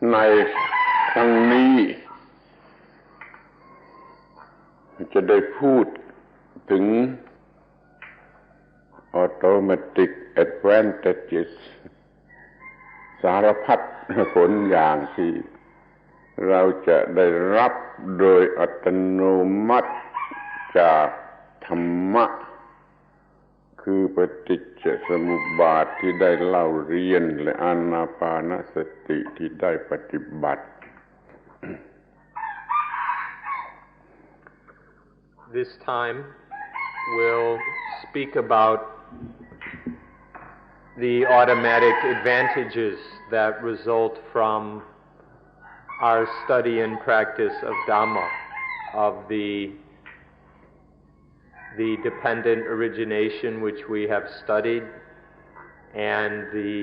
ในครั้งนี้จะได้พูดถึง automatic advantages สารพัดผลอย่างที่เราจะได้รับโดยอัตโนมัติจากธรรมะคือปฏิจจสมุปบาทที่ได้เล่าเรียนและอานาปานสติที่ได้ปฏิบัติ This time we'll speak about the automatic advantages that result from our study and practice of Dhamma, of the dependent origination which we have studied, and the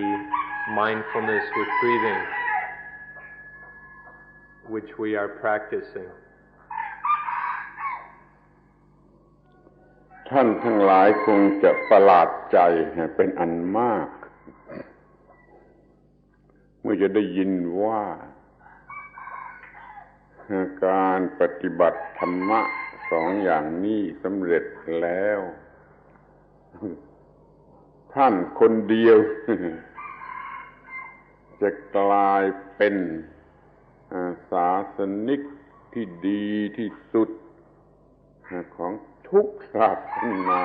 mindfulness with breathing which we are practicing. ท่านทั้งหลายคงจะประหลาดใจเป็นอันมากเมื่อจะได้ยินว่าการปฏิบัติธรรมะสองอย่างนี้สำเร็จแล้วท่านคนเดียวจะกลายเป็นศาสนิกที่ดีที่สุดของทุกศาสนา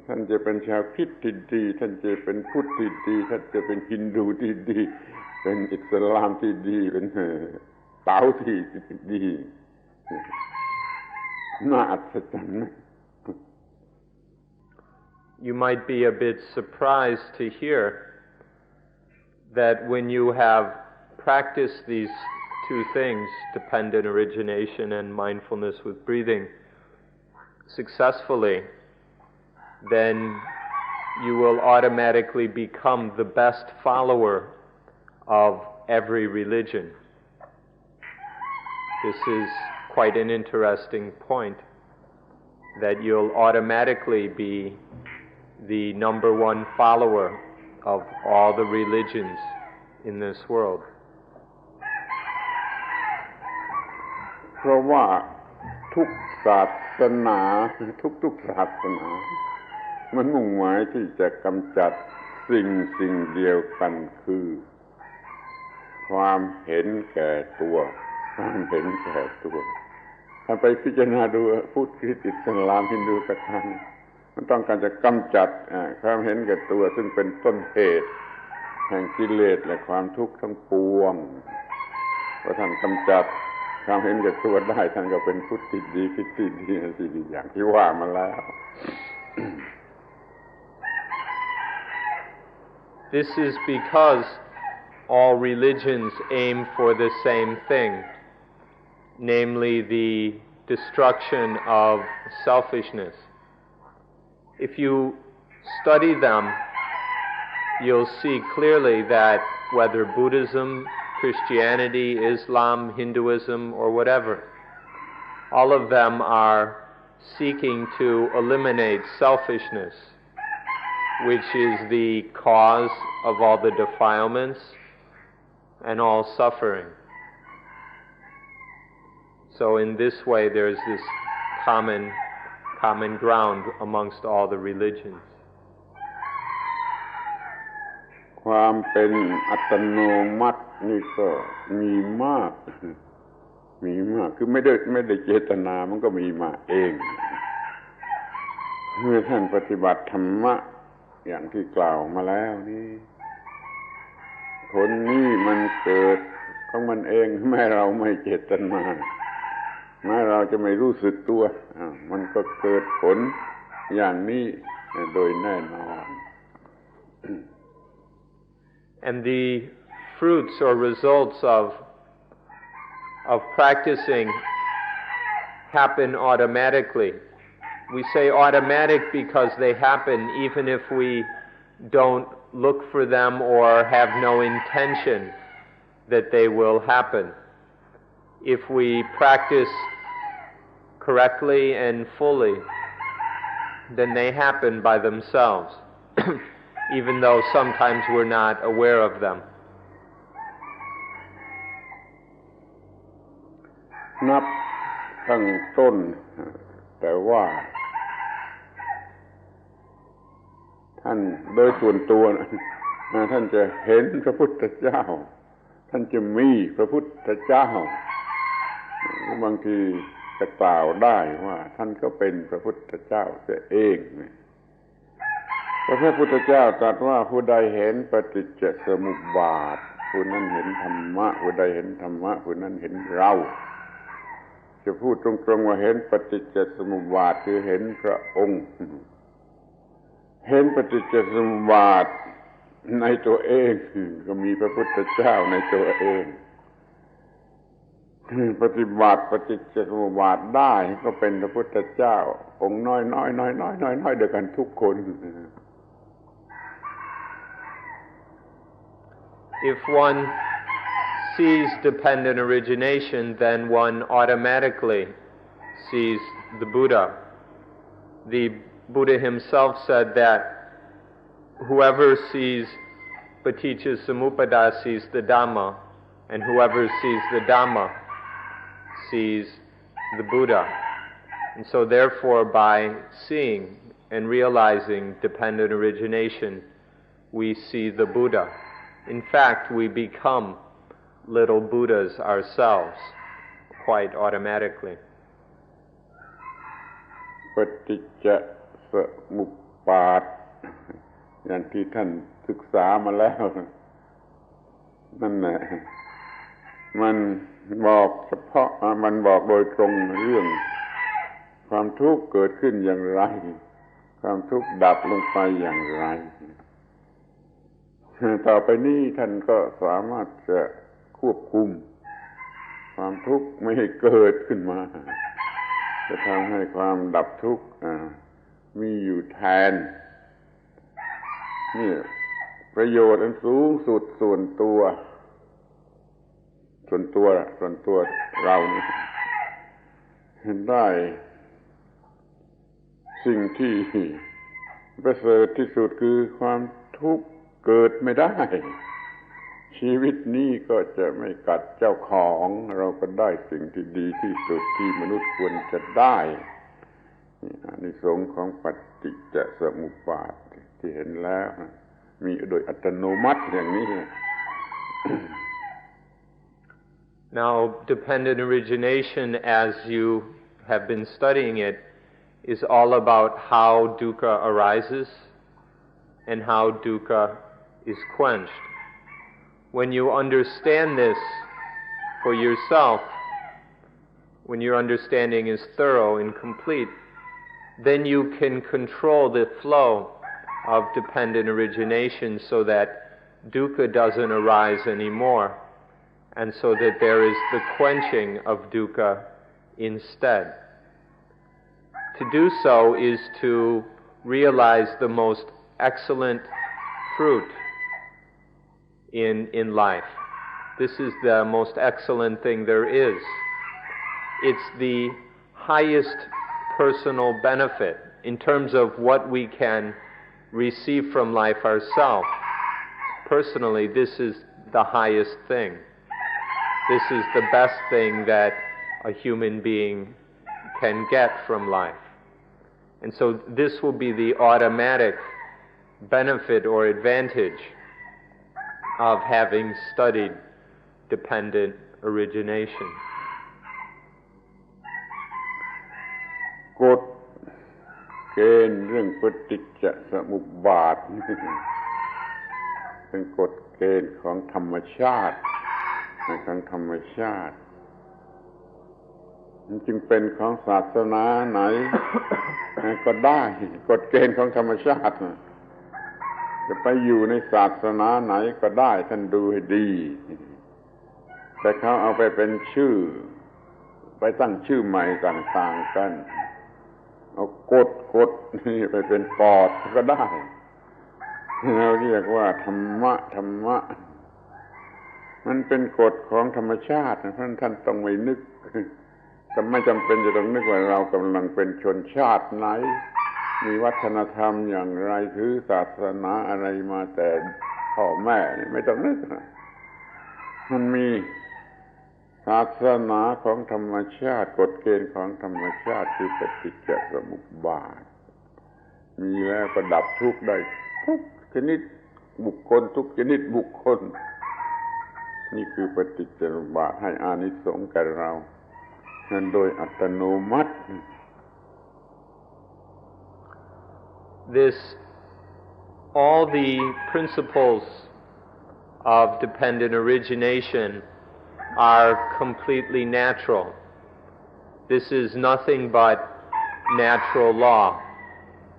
ท่านจะเป็นชาวคริสต์ที่ดีท่านจะเป็นพุทธที่ดีท่านจะเป็นฮินดูที่ดีเป็นอิสลามที่ดีเป็นเต๋าที่ดีน่าอัศจรรย์ You might be a bit surprised to hear that when you have practiced these two things, dependent origination and mindfulness with breathing, successfully, then you will automatically become the best follower of every religion. This is quite an interesting point, that you'll automatically be the number one follower of all the religions in this world. เพราะว่าทุกศาสนาทุกศาสนามันมุ่งหมายที่จะกำจัดสิ่งเดียวกันคือความเห็นแก่ตัวความเห็นแก่ตัวถ้าไปพิจารณาดูพุทธคริสต์อิสลามฮินดูก็ตามมันต้องการจะกำจัดความเห็นแก่ตัวซึ่งเป็นต้นเหตุแห่งกิเลสและความทุกข์ทั้งปวงพอท่านกำจัดความเห็นแก่ตัวได้ท่านก็เป็นพุทธที่ดีคริสต์ที่ดีอย่างที่ว่ามาแล้ว This is because all religions aim for the same thing, namely the destruction of selfishness. If you study them, you'll see clearly that whether Buddhism, Christianity, Islam, Hinduism, or whatever, all of them are seeking to eliminate selfishness, which is the cause of all the defilements and all suffering. So in this way, there's this common ground amongst all the religions. ความเป็นอัตโนมัตินี่ก็มีมากคือไม่ได้เจตนามันก็มีมาเองเมื่อท่านปฏิบัติธรรมะอย่างที่กล่าวมาแล้วนี่ผลนี้มันเกิดของมันเองแม้เราไม่เจตนาแม้เราจะไม่รู้สึกตัวมันก็เกิดผลอย่างนี้โดยแน่นอน And the fruits or results of practicing happen automatically. We say automatic because they happen even if we don't look for them or have no intention that they will happen. If we practice correctly and fully, then they happen by themselves, even though sometimes we're not aware of them. นับตั้งต้นแต่ว่าท่านโดยส่วนตัวท่านจะเห็นพระพุทธเจ้าท่านจะมีพระพุทธเจ้าบางทีจะกล่าวได้ว่าท่านก็เป็นพระพุทธเจ้าเสียเองพระพุทธเจ้าตรัสว่าผู้ใดเห็นปฏิจจสมุปบาทผู้นั้นเห็นธรรมะผู้ใดเห็นธรรมะผู้นั้นเห็นเราจะพูดตรงๆว่าเห็นปฏิจจสมุปบาทคือเห็นพระองค์เห็นปฏิจจสมุปบาทในตัวเองก็มีพระพุทธเจ้าในตัวเองปฏิบัติปฏิจจสมุปบาทได้ก็เป็นพระพุทธเจ้าองค์น้อยๆเดียวกันทุกคน If one sees dependent origination, then one automatically sees the Buddha. The Buddha himself said that whoever sees paticca samuppada sees the Dhamma, and whoever sees the Dhamma sees the Buddha. And so therefore, by seeing and realizing dependent origination, we see the Buddha. In fact, we become little Buddhas ourselves quite automatically. ปฏิจจสมุปบาทอย่างที่ท่านศึกษามาแล้วนั่นแหละมันบอกเฉพาะมันบอกโดยตรงเรื่องความทุกข์เกิดขึ้นอย่างไรความทุกข์ดับลงไปอย่างไรต่อไปนี้ท่านก็สามารถจะควบคุมความทุกข์ไม่ให้เกิดขึ้นมาจะทำให้ความดับทุกข์มีอยู่แทนนี่ประโยชน์อันสูงสุดส่วนตัวเราได้สิ่งที่ประเสริฐที่สุดคือความทุกข์เกิดไม่ได้ชีวิตนี้ก็จะไม่กัดเจ้าของเราก็ได้สิ่งที่ดีที่สุดที่มนุษย์ควรจะได้อานิสงส์ของปฏิจจสมุปบาทที่เห็นแล้วมีโดยอัตโนมัติอย่างนี้ Now, dependent origination, as you have been studying it, is all about how dukkha arises and how dukkha is quenched. When you understand this for yourself, when your understanding is thorough and complete, then you can control the flow of dependent origination so that dukkha doesn't arise anymore, and so that there is the quenching of dukkha instead. To do so is to realize the most excellent fruit in life. This is the most excellent thing there is. It's the highest personal benefit in terms of what we can receive from life ourselves. Personally, this is the highest thing. This is the best thing that a human being can get from life. And so this will be the automatic benefit or advantage of having studied dependent origination. กฎเกณฑ์เรื่องปฏิจจสมุปบาทเป็นกฎเกณฑ์ของธรรมชาติมันจึงเป็นของศาสนาไหนก็ได้กฎเกณฑ์ของธรรมชาติจะไปอยู่ในศาสนาไหนก็ได้ท่านดูให้ดีแต่เขาเอาไปเป็นชื่อไปตั้งชื่อใหม่ต่างๆกันเอากฎนี่ไปเป็นกอดก็ได้เราเรียกว่าธรรมะมันเป็นกฎของธรรมชาติเพราะท่านต้องไม่นึกแต่ไม่จำเป็นจะต้องนึกว่าเรากำลังเป็นชนชาติไหนมีวัฒนธรรมอย่างไรถือศาสนาอะไรมาแต่พ่อแม่ไม่ต้องนึกมันมีธ ศาสนาของธรรมชาติกฎเกณฑ์ของธรรมชาติคือปฏิจจสมุปบาทมีแล้วก็ดับทุกข์ได้ทุกชนิดบุคคลทุกชนิดบุคคลนี่คือปฏิจจสมุปบาทให้อานิสงส์แก่เรานั้นโดยอัตโนมัติ All the principles of dependent origination are completely natural. This is nothing but natural law.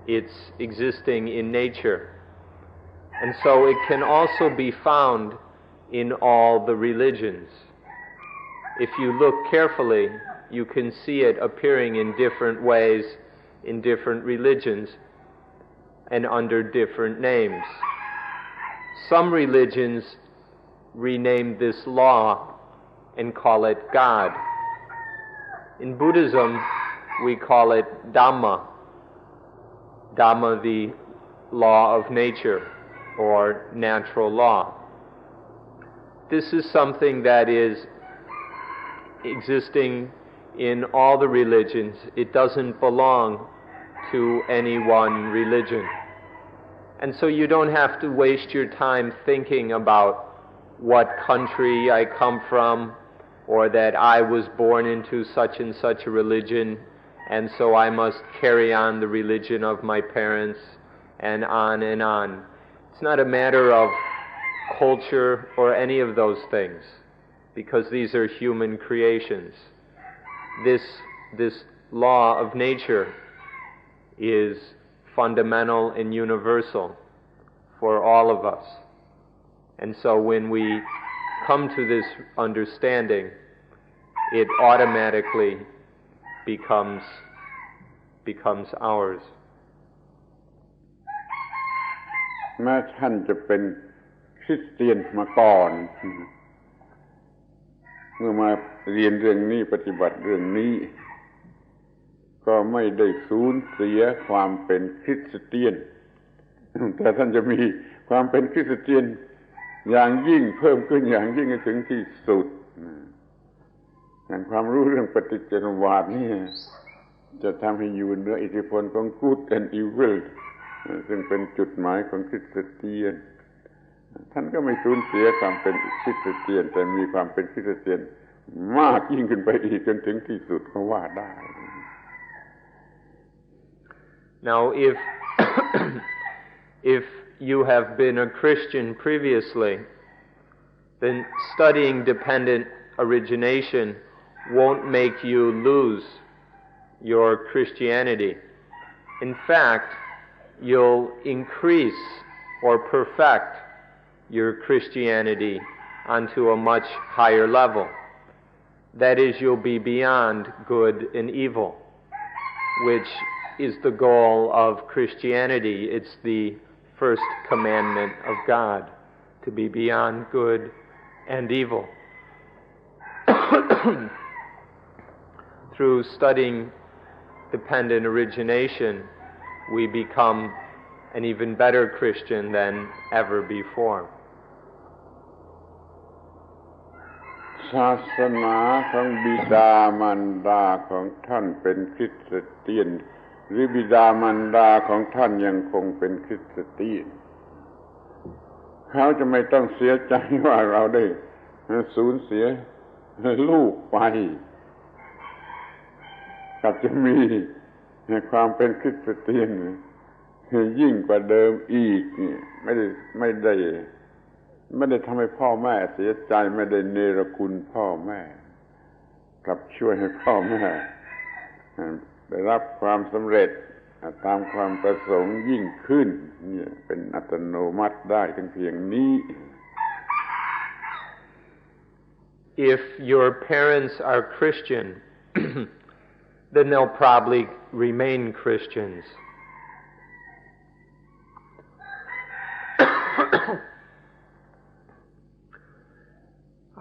It's existing in nature. And so it can also be found in all the religions. If you look carefully, you can see it appearing in different ways in different religions and under different names. Some religions rename this law and call it God. In Buddhism, we call it Dhamma. Dhamma, the law of nature or natural law. This is something that is existing in all the religions. It doesn't belong to any one religion. And so you don't have to waste your time thinking about what country I come from, or that I was born into such and such a religion, and so I must carry on the religion of my parents, and on and on. It's not a matter of culture or any of those things, because these are human creations. This law of nature is fundamental and universal for all of us. And so when we come to this understanding, it automatically becomes ours. แม้ท่านจะเป็นคริสเตียนมาก่อนเมื่อมาเรียนเรื่องนี้ปฏิบัติเรื่องนี้ก็ไม่ได้สูญเสียความเป็นคริสเตียนแต่ท่านจะมีความเป็นคริสเตียนอย่างยิ่งเพิ่มขึ้นอย่างยิ่งถึงที่สุดอย่างความรู้เรื่องปฏิจจสมุปบาทนี่จะทำให้อยู่เหนืออิทธิพลของ Good and Evil ซึ่งเป็นจุดหมายของคริสเตียนท่านก็ไม่สูญเสียความเป็นคริสเตียนแต่มีความเป็นคริสเตียนมากยิ่งขึ้นไปอีกจนถึงที่สุดก็ว่าได้ Now if you have been a Christian previously, then studying dependent origination won't make you lose your Christianity. In fact, you'll increase or perfect your Christianity onto a much higher level. That is, you'll be beyond good and evil, which is the goal of Christianity. It's the first commandment of God, to be beyond good and evil. Through studying dependent origination, we become an even better Christian than ever before. ศาสนาของบิดามารดาของท่านเป็นคริสเตียนหรือบิดามารดาของท่านยังคงเป็นคริสเตียนเขาจะไม่ต้องเสียใจว่าเราได้สูญเสียลูกไปกลับจะมีความเป็นคริสเตียนยิ่งกว่าเดิมอีกไม่ได้ทำให้พ่อแม่เสียใจไม่ได้เนรคุณพ่อแม่กลับช่วยให้พ่อแม่ได้รับความสำเร็จตามความประสงค์ยิ่งขึ้นเนี่ยเป็นอัตโนมัติได้ทั้งเพียงนี้ If your parents are Christian, then they'll probably remain Christians.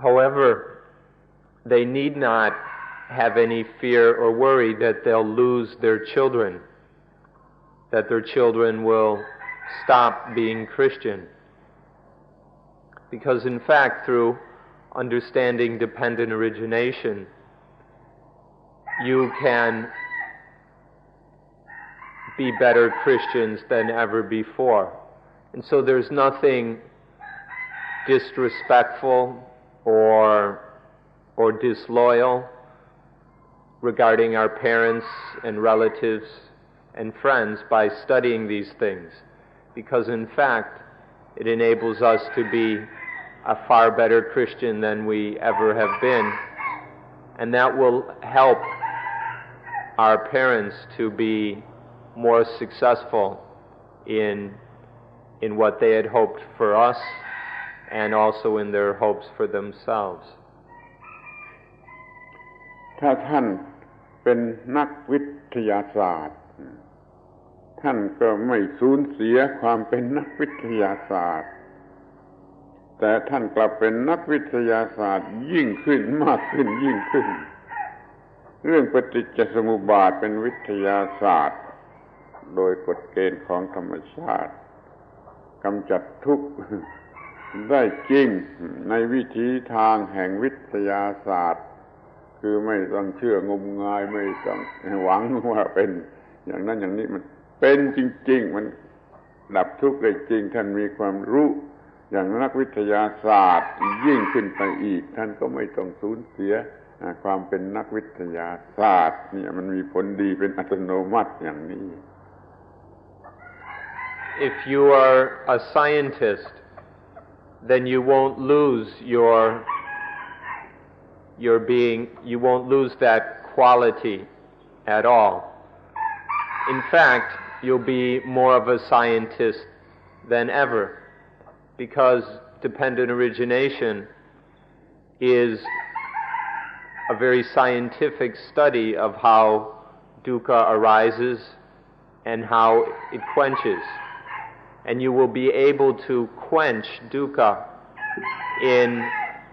However, they need not have any fear or worry that they'll lose their children, that their children will stop being Christian. Because in fact, through understanding dependent origination, you can be better Christians than ever before. And so there's nothing disrespectful or disloyal regarding our parents and relatives and friends by studying these things, because in fact it enables us to be a far better Christian than we ever have been, and that will help our parents to be more successful in what they had hoped for us and also in their hopes for themselves. ถ้าท่านเป็นนักวิทยาศาสตร์ท่านก็ไม่สูญเสียความเป็นนักวิทยาศาสตร์แต่ท่านกลับเป็นนักวิทยาศาสตร์ยิ่งขึ้นมากขึ้นยิ่งขึ้นเรื่องปฏิจจสมุปบาทเป็นวิทยาศาสตร์โดยกฎเกณฑ์ของธรรมชาติกำจัดทุกข์ได้จริงในวิธีทางแห่งวิทยาศาสตร์คือไม่ต้องเชื่องมงายไม่ต้องหวังว่าเป็นอย่างนั้นอย่างนี้มันเป็นจริงๆมันดับทุกข์ได้จริงท่านมีความรู้อย่างนักวิทยาศาสตร์ยิ่งขึ้นไปอีกท่านก็ไม่ต้องสูญเสียความเป็นนักวิทยาศาสตร์เนี่ยมันมีผลดีเป็นอัตโนมัติอย่างนี้ If you are a scientist, then you won't lose your being, you won't lose that quality at all. In fact, you'll be more of a scientist than ever, because dependent origination is a very scientific study of how dukkha arises and how it quenches. And you will be able to quench dukkha in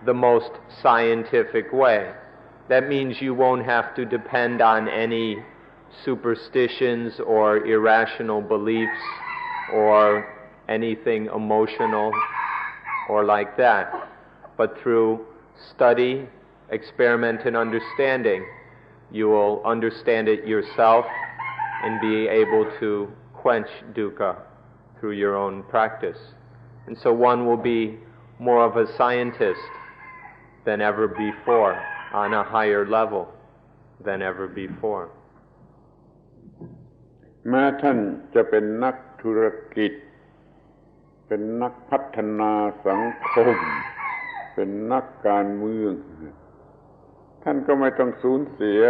the most scientific way. That means you won't have to depend on any superstitions or irrational beliefs or anything emotional or like that. But through study, experiment, and understanding, you will understand it yourself and be able to quench dukkha through your own practice. And so one will be more of a scientist than ever before, on a higher level than ever before. แม้ท่านจะเป็นนักธุรกิจเป็นนักพัฒนาสังคมเป็นนักการเมืองท่านก็ไม่ต้องสูญเสีย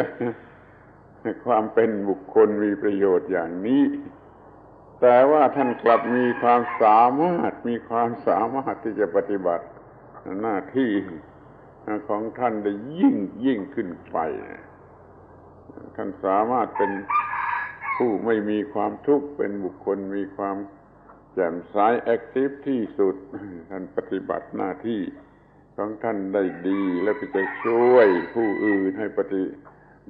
ความเป็นบุคคลมีประโยชน์อย่างนี้แต่ว่าท่านกลับมีความสามารถที่จะปฏิบัติหน้าที่ของท่านได้ยิ่งขึ้นไปท่านสามารถเป็นผู้ไม่มีความทุกข์เป็นบุคคลมีความแจ่มใสแอคทีฟที่สุดท่านปฏิบัติหน้าที่ของท่านได้ดีและก็จะช่วยผู้อื่นให้ปฏิ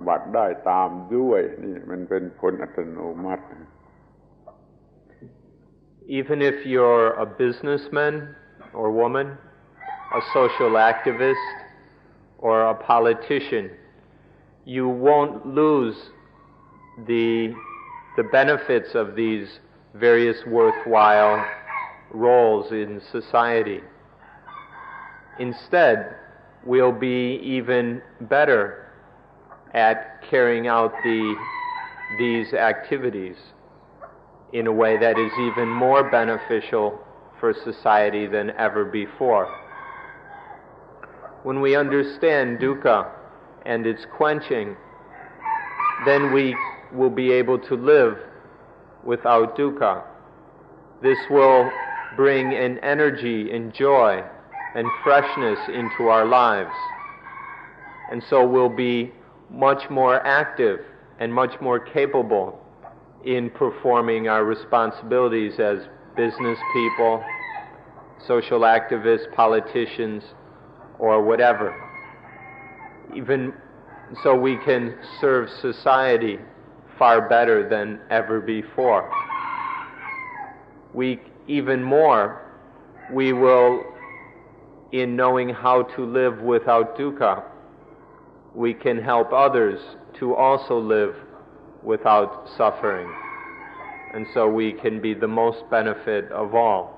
บัติได้ตามด้วยนี่มันเป็นผลอัตโนมัติ Even if you're a businessman or woman, a social activist, or a politician, you won't lose the benefits of these various worthwhile roles in society. Instead, we'll be even better at carrying out these activities in a way that is even more beneficial for society than ever before. When we understand dukkha and its quenching, then we will be able to live without dukkha. This will bring an energy and joy and freshness into our lives. And so we'll be much more active and much more capable in performing our responsibilities as business people, social activists, politicians, or whatever. Even so we can serve society far better than ever before. Even more, we will in knowing how to live without dukkha, we can help others to also live without suffering. And so we can be the most benefit of all.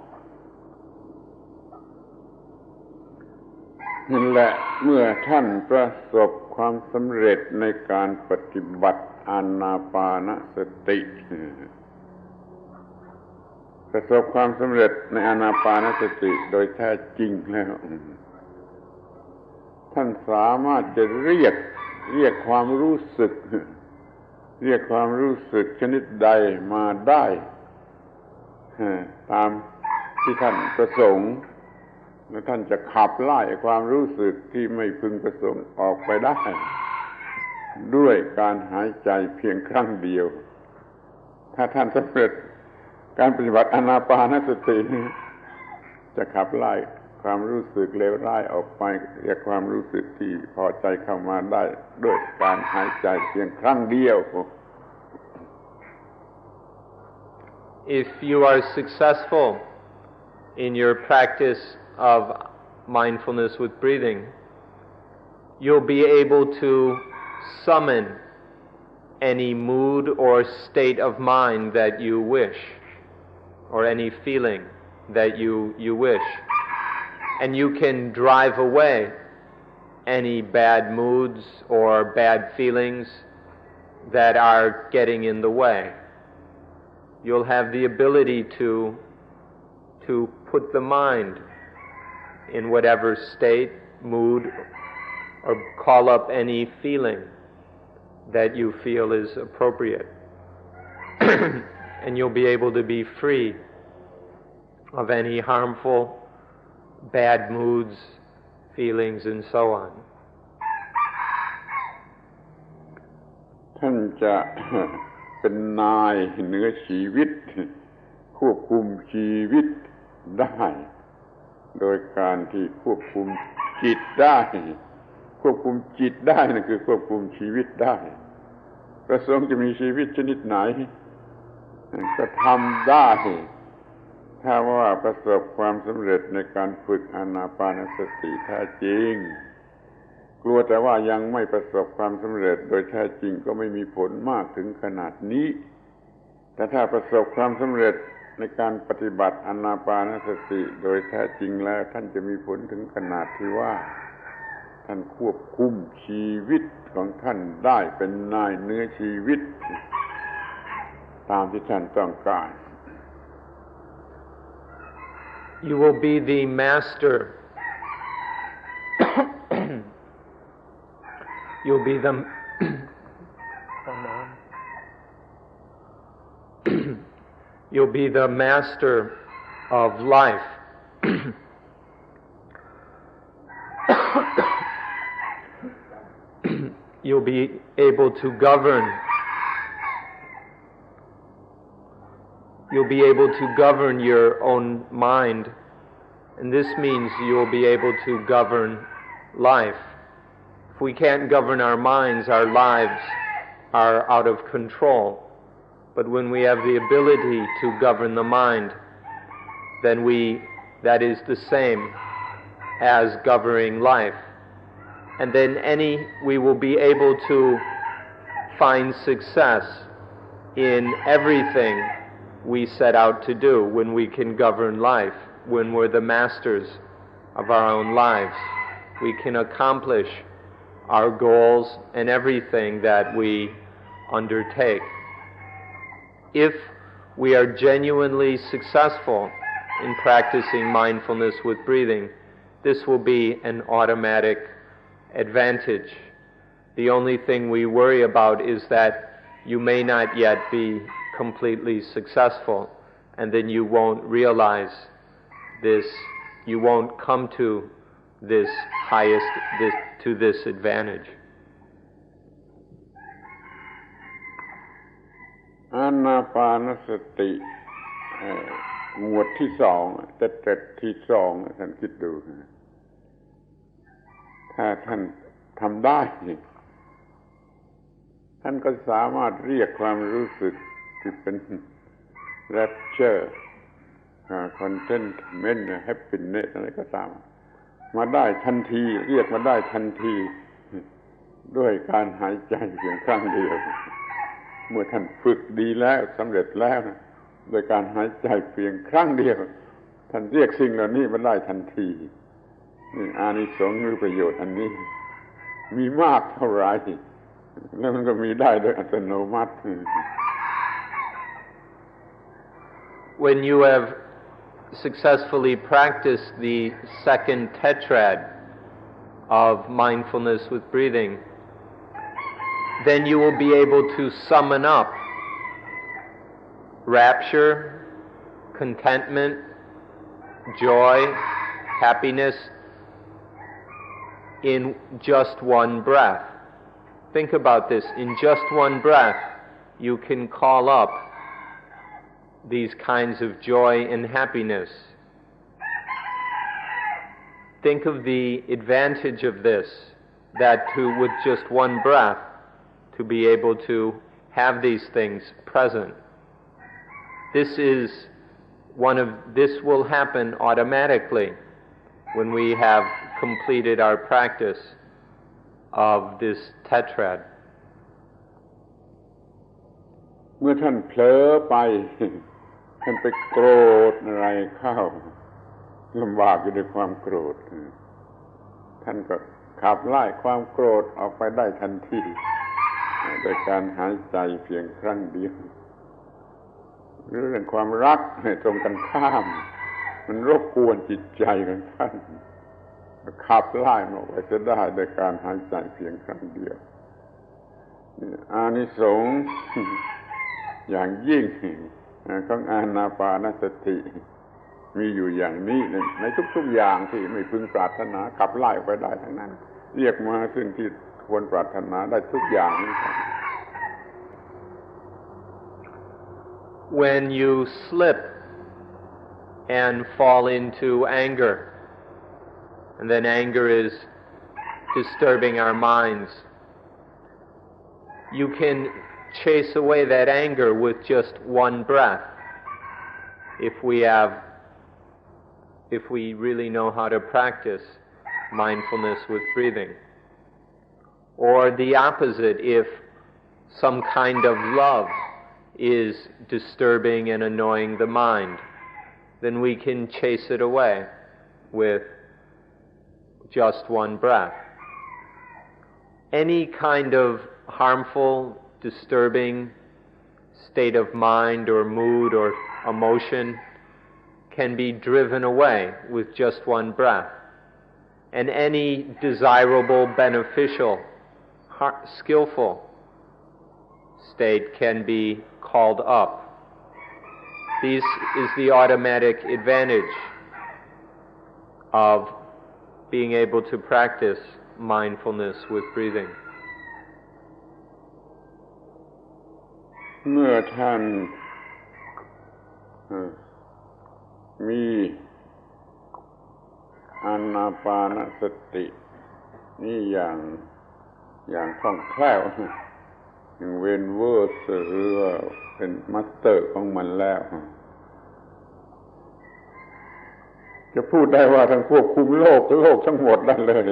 นั่นแหละเมื่อท่านประสบความสำเร็จในการปฏิบัติอานาปานสติประสบความสำเร็จในอานาปานสติโดยแท้จริงแล้วท่านสามารถจะเรียกความรู้สึกชนิดใดมาได้ตามที่ท่านประสงค์และท่านจะขับไล่ความรู้สึกที่ไม่พึงประสงค์ออกไปได้ด้วยการหายใจเพียงครั้งเดียวถ้าท่านสำเร็จการปฏิบัติอานาปานสติจะขับไล่ความรู้สึกเลวร้ายออกไปเรียกความรู้สึกที่พอใจเข้ามาได้ด้วยการหายใจเพียงครั้งเดียว If you are successful in your practice of mindfulness with breathing, you'll be able to summon any mood or state of mind that you wish, or any feeling that you wish. And you can drive away any bad moods or bad feelings that are getting in the way. You'll have the ability to put the mind in whatever state, mood, or call up any feeling that you feel is appropriate. And you'll be able to be free of any harmful bad moods, feelings, and so on. ท่านจะเป็นนายเหนือชีวิตควบคุมชีวิตได้โดยการที่ควบคุมจิตได้ควบคุมจิตได้นั่นคือควบคุมชีวิตได้ประสงค์จะมีชีวิตชนิดไหนก็ทำได้ถ้าว่าประสบความสำเร็จในการฝึกอานาปานสติแท้จริงกลัวแต่ว่ายังไม่ประสบความสำเร็จโดยแท้จริงก็ไม่มีผลมากถึงขนาดนี้แต่ถ้าประสบความสำเร็จในการปฏิบัติอานาปานสติโดยแท้จริงแล้วท่านจะมีผลถึงขนาดที่ว่าท่านควบคุมชีวิตของท่านได้เป็นนายเหนือชีวิตตามที่ท่านต้องการ You will be the master. You'll be the You'll be the master of life. You'll be able to govern. You'll be able to govern your own mind, and this means you'll be able to govern life. If we can't govern our minds, our lives are out of control. But when we have the ability to govern the mind, then that is the same as governing life. And then we will be able to find success in everything we set out to do when we can govern life, when we're the masters of our own lives. We can accomplish our goals and everything that we undertake. If we are genuinely successful in practicing mindfulness with breathing, this will be an automatic advantage. The only thing we worry about is that you may not yet be completely successful, and then you won't realize this, you won't come to this advantage. อานาปานสติหมวดที่สองแต่ที่สองท่านคิดดูถ้าท่านทำได้ท่านก็สามารถเรียกความรู้สึกที่เป็น rapture contentment happiness อะไรก็ตาม มาได้ทันทีเรียกมาได้ทันทีด้วยการหายใจเพียงครั้งเดียวเมื่อท่านฝึกดีแล้วสำเร็จแล้วโดยการหายใจเพียงครั้งเดียวท่านเรียกสิ่งเหล่านี้มาได้ทันทีนี่อานิสงส์หรือประโยชน์อันนี้มีมากเท่าไหร่แล้วมันก็มีได้โดยอัตโนมัติ When you have successfully practiced the second tetrad of mindfulness with breathing, then you will be able to summon up rapture, contentment, joy, happiness in just one breath. Think about this. In just one breath, you can call up these kinds of joy and happiness. Think of the advantage of this, that with just one breath, to be able to have these things present. This will happen automatically when we have completed our practice of this tetrad. เมื่อท่านเผลอไปท่านไปโกรธอะไรเข้าลำบากอยู่ด้วยความโกรธท่านก็ขับไล่ความโกรธออกไปได้ทันทีโดยการหายใจเพียงครั้งเดียวหรือเรื่องความรักตรงกันข้ามมันรบกวนจิตใจของท่านขับไล่มันออกไปจะได้โดยการหายใจเพียงครั้งเดียวอานิสงส์อย่างยิ่งของอานาปานสติมีอยู่อย่างนี้ในทุกๆอย่างที่ไม่พึงปรารถนาขับไล่ไปได้ทั้งนั้นเรียกมาซึ่งที่ควรปรารถนาได้ทุกอย่างนี้ When you slip and fall into anger, and then anger is disturbing our minds, you can chase away that anger with just one breath if we really know how to practice mindfulness with breathing. Or the opposite, if some kind of love is disturbing and annoying the mind, then we can chase it away with just one breath. Any kind of harmful, disturbing state of mind or mood or emotion can be driven away with just one breath. And any desirable, beneficial, skillful state can be called up. This is the automatic advantage of being able to practice mindfulness with breathing. เมื่อท่านมีอานาปานสตินี่อย่างคล่องแคล่วอย่างเวนเวอร์สหรือว่าเป็นมาสเตอร์ของมันแล้วจะพูดได้ว่าทั้งควบคุมโลกทั้งหมดได้เลย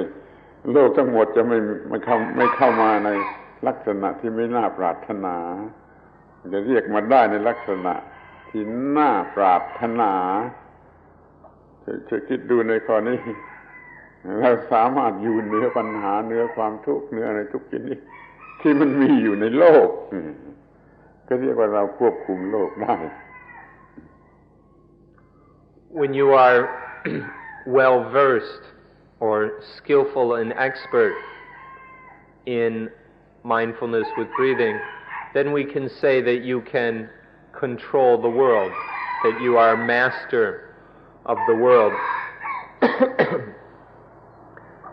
โลกทั้งหมดจะไม่เข้ามาในลักษณะที่ไม่น่าปรารถนาจะเรียกมาได้ในลักษณะที่น่าปรารถนาจะคิดดูในข้อนี้เราสามารถอยู่เหนือปัญหาเหนือความทุกข์เหนืออะไรทุกชนิดที่มันมีอยู่ในโลกก็เรียกว่าเราควบคุมโลกได้ When you are well versed or skillful and expert in mindfulness with breathing, then we can say that you can control the world, that you are master of the world.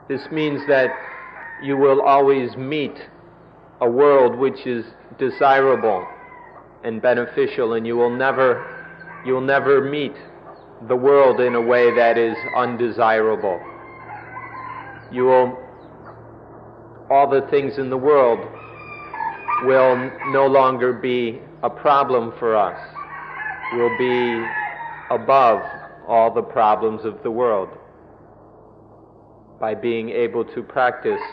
This means that you will always meet a world which is desirable and beneficial, and you will never meet the world in a way that is undesirable. All the things in the world will no longer be a problem for us, will be above all the problems of the world. by being able to practice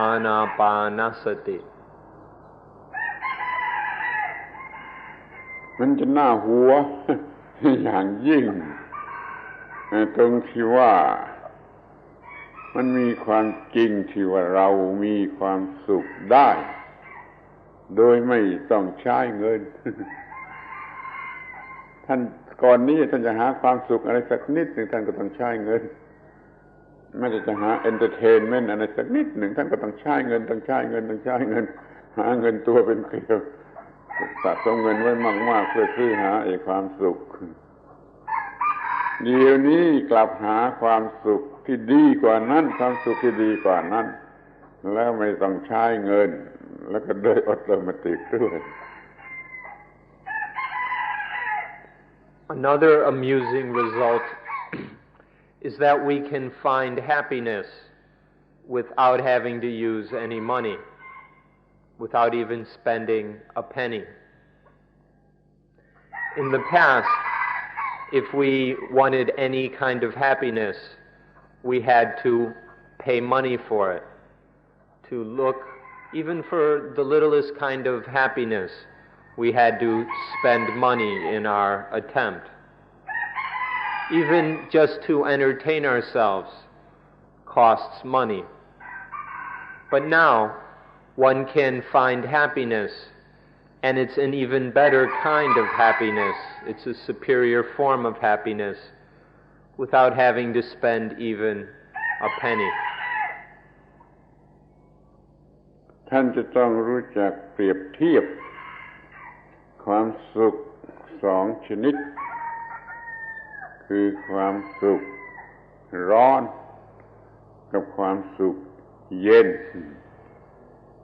Anapanasati. มันจะน่าหัว อย่างยิ่งตรงที่ว่ามันมีความจริงที่ว่าเรามีความสุขได้โดยไม่ต้องใช้เงิน ท่านก่อนนี้ท่านจะหาความสุขอะไรสักนิดหนึ่งท่านก็ต้องใช้เงินไม่ได้จะหาเอนเตอร์เทนเมนต์อะไรสักนิดหนึ่งท่านก็ต้องใช้เงินต้องใช้เงินต้องใช้เงินหาเงินตัวเป็นเกลียวสะสมเงินไว้มากๆเพื่อซื้อหาความสุขเดี๋ยวนี้กลับหาความสุขที่ดีกว่านั้นความสุขที่ดีกว่านั้นแล้วไม่ต้องใช้เงินแล้วก็โดยออโตเมติกด้วย Another amusing result is that we can find happiness without having to use any money, without even spending a penny. In the past, if we wanted any kind of happiness, we had to pay money for it. To look, even for the littlest kind of happiness, we had to spend money in our attempt. Even just to entertain ourselves costs money. But now, one can find happiness, and it's an even better kind of happiness. It's a superior form of happiness without having to spend even a penny. ท่านจะต้องรู้จักเปรียบเทียบความสุขสองชนิดคือความสุขร้อนกับความสุขเย็น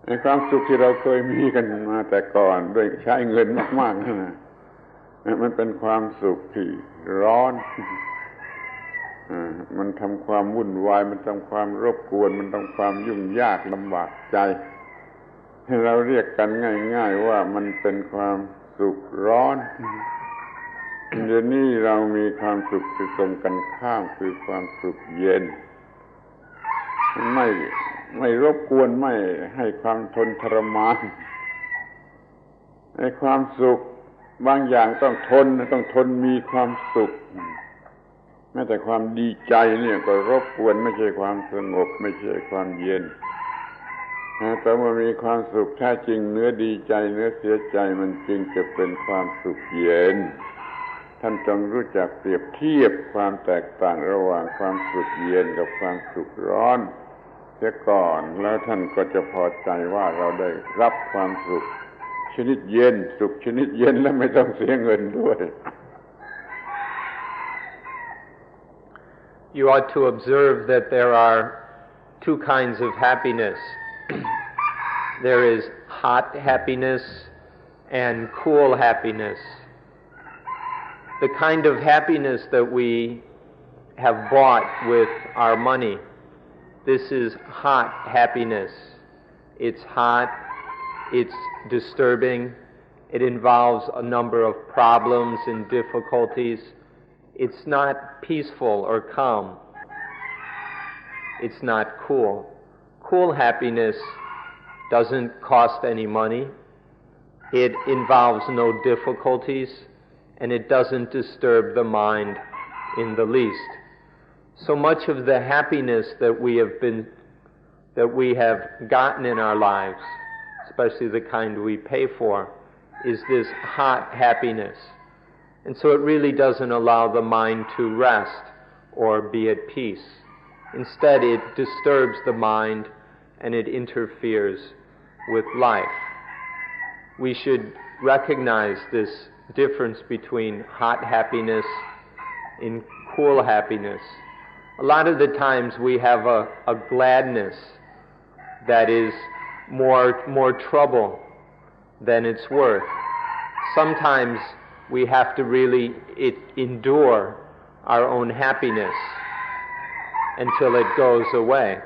ไอ้ความสุขที่เราเคยมีกันมาแต่ก่อนด้วยใช้เงินมากๆนั่นนะมันเป็นความสุขที่ร้อนมันทำความวุ่นวายมันทำความรบกวนมันทำความยุ่งยากลำบากใจเราเรียกกันง่ายๆว่ามันเป็นความสุขร้อนเดี๋ยวนี้เรามีความสุขที่ตรงกันข้ามคือความสุขเย็นไม่รบกวนไม่ให้ความทนทรมานไอ้ความสุขบางอย่างต้องทนมีความสุขแม้แต่ความดีใจเนี่ยก็รบกวนไม่ใช่ความสงบไม่ใช่ความเย็นแต่เมื่อมีความสุขแท้จริงเนื้อดีใจเนื้อเสียใจมันจริงจะเป็นความสุขเย็นท่านจงรู้จักเปรียบเทียบความแตกต่างระหว่างความสุขเย็นกับความสุขร้อนเสียก่อนแล้วท่านก็จะพอใจว่าเราได้รับความสุขชนิดเย็นสุขชนิดเย็นและไม่ต้องเสียเงินด้วย You ought to observe that there are two kinds of happiness. There is hot happiness and cool happiness. The kind of happiness that we have bought with our money, this is hot happiness. It's hot, it's disturbing, it involves a number of problems and difficulties. It's not peaceful or calm. It's not cool. Cool happiness doesn't cost any money. It involves no difficulties, and it doesn't disturb the mind in the least. So much of the happiness that we have gotten in our lives, especially the kind we pay for, is this hot happiness. And so it really doesn't allow the mind to rest or be at peace. Instead, it disturbs the mind and it interferes with life. We should recognize this difference between hot happiness and cool happiness. A lot of the times we have a gladness that is more trouble than it's worth. Sometimes we have to really endure our own happiness until it goes away.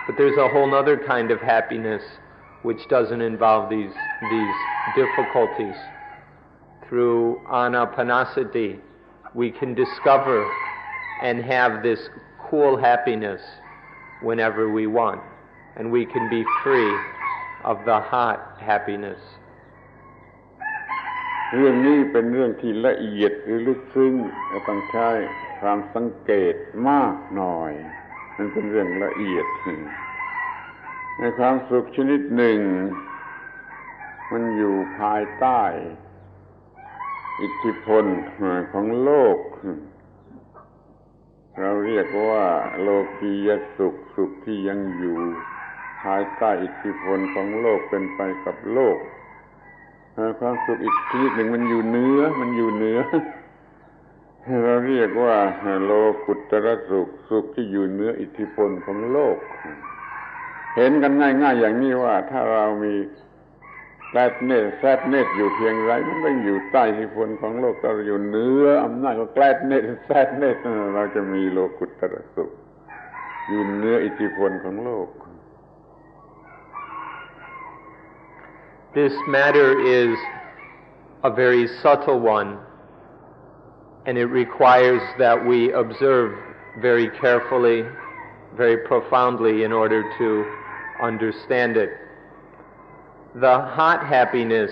But there's a whole other kind of happiness which doesn't involve these difficulties. Through anapanasati, we can discover and have this cool happiness whenever we want, and we can be free of the hot happiness. เรื่องนี้เป็นเรื่องที่ละเอียดหรือลึกซึ้งต้องใช้ความสังเกตมากหน่อยมันเป็นเรื่องละเอียดในความสุขชนิดหนึ่งมันอยู่ภายใต้อิทธิพลของโลกเราเรียกว่าโลกียสุขสุขที่ยังอยู่ภายใต้อิทธิพลของโลกเป็นไปกับโลกความสุขอีกชนิดหนึ่งมันอยู่เหนือเราเรียกว่าโลกุตตรสุขสุขที่อยู่เหนืออิทธิพลของโลกเห็นกันง่ายๆอย่างนี้ว่าถ้าเรามีsadness อยู่เพียงไรมันก็อยู่ใต้อิทธิพลของโลกเราอยู่เหนืออำนาจของ sadness เราจะมีโลกุตตรสุขอยู่เหนืออิทธิพลของโลก This matter is a very subtle one, and it requires that we observe very carefully, very profoundly in order to understand it. The hot happiness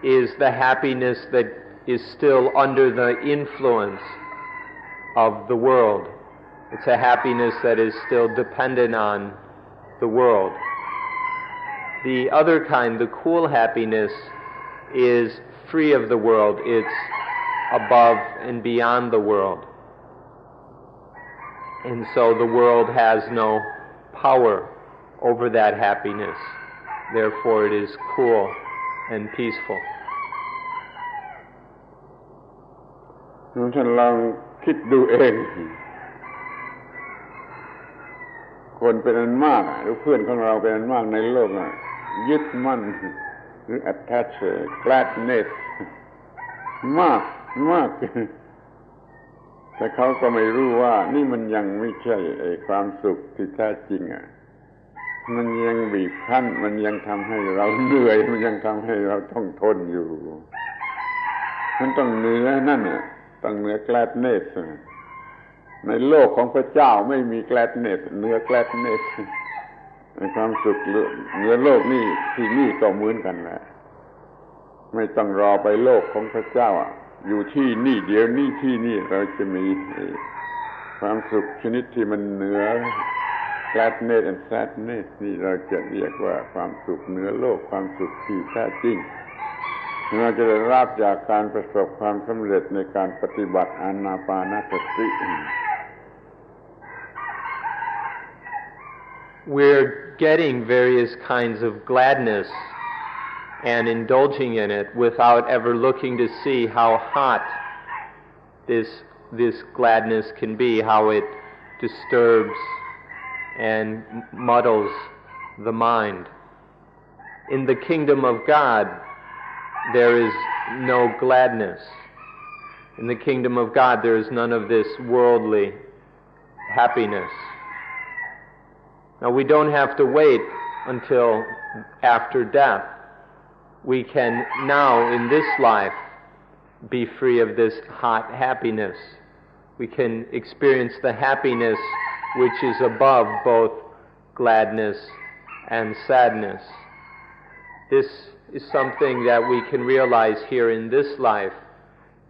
is the happiness that is still under the influence of the world. It's a happiness that is still dependent on the world. The other kind, the cool happiness, is free of the world. It's above and beyond the world. And so the world has no power over that happiness. Therefore it is cool and peaceful. ท่านลองคิดดูเองคนเป็นอันมากหรือเพื่อนของเราเป็นอันมากในโลกยึดมั่นหรือ attach gladness มากแต่เขาก็ไม่รู้ว่านี่มันยังไม่ใช่ความสุขที่แท้จริงมันยังบีบคั้นมันยังทำให้เราเหนื่อยมันยังทำให้เราต้องทนอยู่มันต้องเหนือนั่นต้องเหนือ gladness ในโลกของพระเจ้าไม่มี gladness เหนือ gladness ในความสุขเหนือโลกนี่ที่นี่ก็เหมือนกันแหละไม่ต้องรอไปโลกของพระเจ้าอยู่ที่นี่เดี๋ยวนี้ที่นี่เราจะมีความสุขชนิดที่มันเหนือ gladness and sadness นี่เราจะเรียกว่าความสุขเหนือโลกความสุขที่แท้จริงเราจะได้รับจากการประสบความสำเร็จในการปฏิบัติอานาปานสติ We're getting various kinds of gladness and indulging in it without ever looking to see how hot this gladness can be, how it disturbs and muddles the mind. In the kingdom of God, there is no gladness. In the kingdom of God, there is none of this worldly happiness. Now, we don't have to wait until after death. We can now, in this life, be free of this hot happiness. We can experience the happiness which is above both gladness and sadness. This is something that we can realize here in this life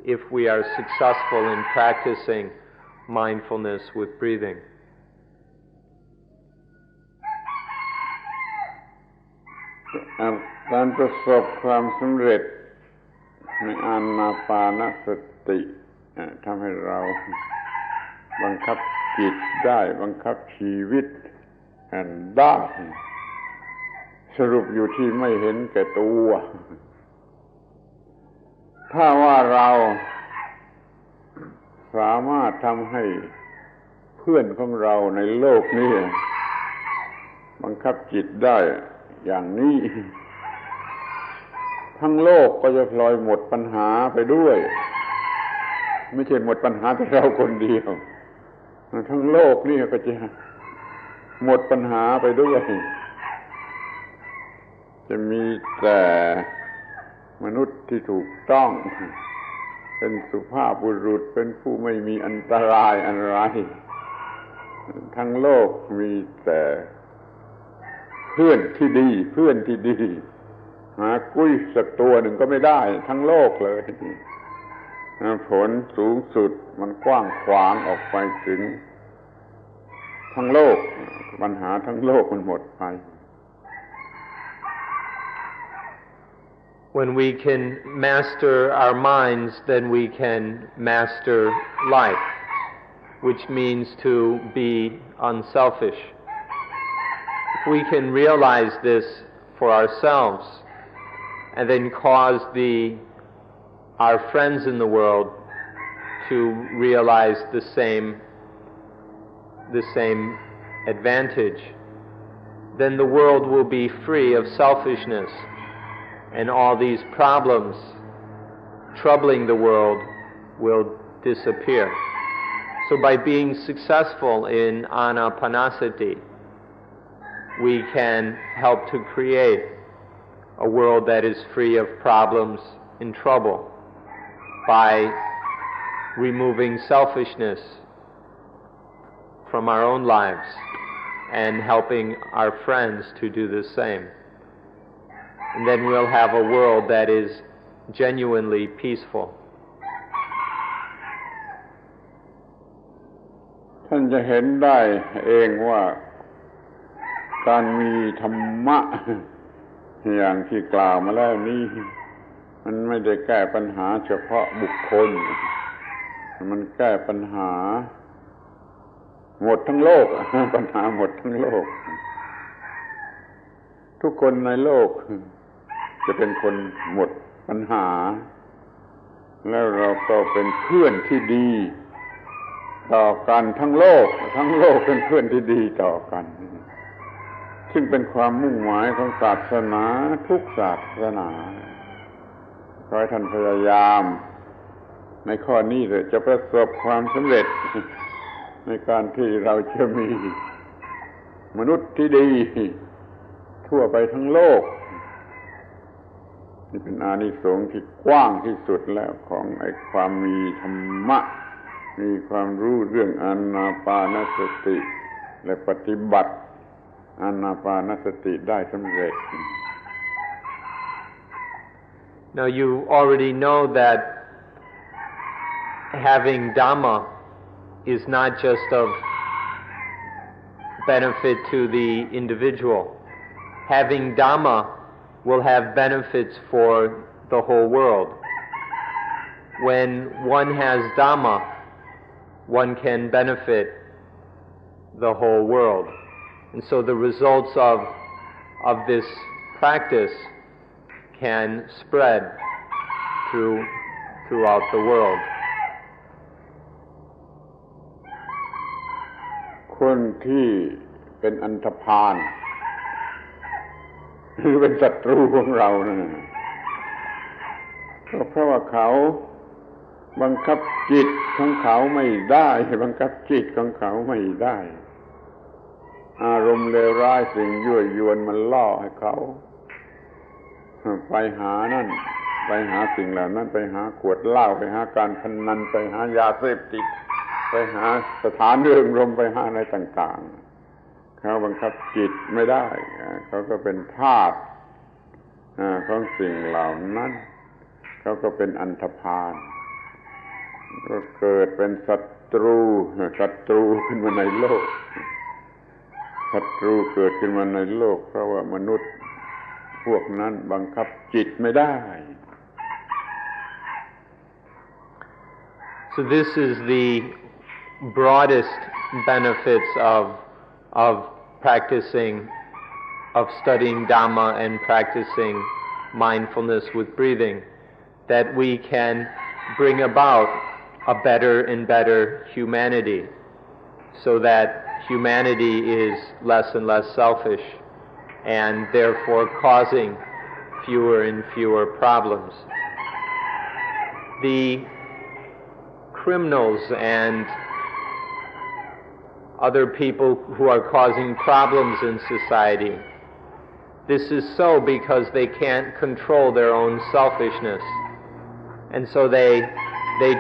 if we are successful in practicing mindfulness with breathing. การประสบความสำเร็จในอานาปานสติทำให้เราบังคับจิตได้บังคับชีวิตได้สรุปอยู่ที่ไม่เห็นแก่ตัวถ้าว่าเราสามารถทำให้เพื่อนของเราในโลกนี้บังคับจิตได้อย่างนี้ทั้งโลกก็จะพลอยหมดปัญหาไปด้วยไม่ใช่หมดปัญหาแต่เราคนเดียวทั้งโลกนี่ก็จะหมดปัญหาไปด้วยจะมีแต่มนุษย์ที่ถูกต้องเป็นสุภาพบุรุษเป็นผู้ไม่มีอันตรายอะไร ทั้งโลกมีแต่เพื่อนที่ดีหากุ้ยสักตัวหนึ่งก็ไม่ได้ทั้งโลกเลยผลสูงสุดมันกว้างขวางออกไปถึงทั้งโลกปัญหาทั้งโลกมันหมดไป When we can master our minds, then we can master life, which means to be unselfish. If we can realize this for ourselves and then cause our friends in the world to realize the same advantage, then the world will be free of selfishness, and all these problems troubling the world will disappear. So by being successful in anapanasati, we can help to create a world that is free of problems and trouble by removing selfishness from our own lives and helping our friends to do the same. And then we'll have a world that is genuinely peaceful. ท่านจะเห็นได้เองว่าการมีธรรมะอย่างที่กล่าวมาแล้วนี้มันไม่ได้แก้ปัญหาเฉพาะบุคคลมันแก้ปัญหาหมดทั้งโลกปัญหาหมดทั้งโลกทุกคนในโลกจะเป็นคนหมดปัญหาแล้วเราก็เป็นเพื่อนที่ดีต่อกันทั้งโลกเป็นเพื่อนที่ดีต่อกันซึ่งเป็นความมุ่งหมายของศาสนาทุกศาสนาขอให้ท่านพยายามในข้อนี้เลยจะประสบความสำเร็จในการที่เราจะมีมนุษย์ที่ดีทั่วไปทั้งโลกนี่เป็นอานิสงส์ที่กว้างที่สุดแล้วของไอ้ความมีธรรมะมีความรู้เรื่องอานาปานสติและปฏิบัติอานาปานสติได้สำเร็จ Now you already know that having Dhamma is not just of benefit to the individual. Having Dhamma will have benefits for the whole world. When one has Dhamma, one can benefit the whole world. And so the results of this practice can spread throughout the world. คนที่เป็นอันธพาลหรือเป็นศัตรูของเรานะก็เพราะว่าเขาบังคับจิตของเขาไม่ได้บังคับจิตของเขาไม่ได้อารมณ์เลวร้ายสิ่งยั่วยวนมันล่อให้เขาไปหานั่นไปหาสิ่งเหล่านั้นไปหาขวดเหล้าไปหาการพนันไปหายาเสพติดไปหาสถานเริงรมย์ไปหาอะไรต่างๆเขาบังคับจิตไม่ได้เขาก็เป็นทาสของสิ่งเหล่านั้นเขาก็เป็นอันธพาลก็เกิดเป็นศัตรูขึ้นมาในโลกศัตรูเกิดขึ้นมาในโลกเพราะว่ามนุษย์พวกนั้นบังคับจิตไม่ได้ So this is the broadest benefits of practicing, of studying Dhamma and practicing mindfulness with breathing, that we can bring about a better and better humanity, so that humanity is less and less selfish, and therefore causing fewer and fewer problems. The criminals and other people who are causing problems in society, this is so because they can't control their own selfishness, and so they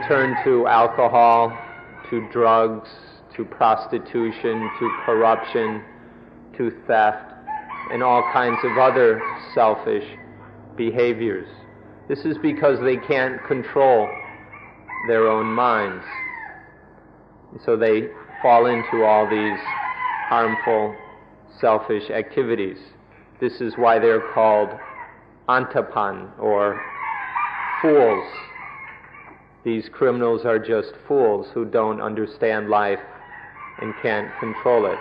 turn to alcohol, to drugs, to prostitution, to corruption, to theft, and all kinds of other selfish behaviors. This is because they can't control their own minds. So they fall into all these harmful, selfish activities. This is why they're called antapan, or fools. These criminals are just fools who don't understand life and can't control it.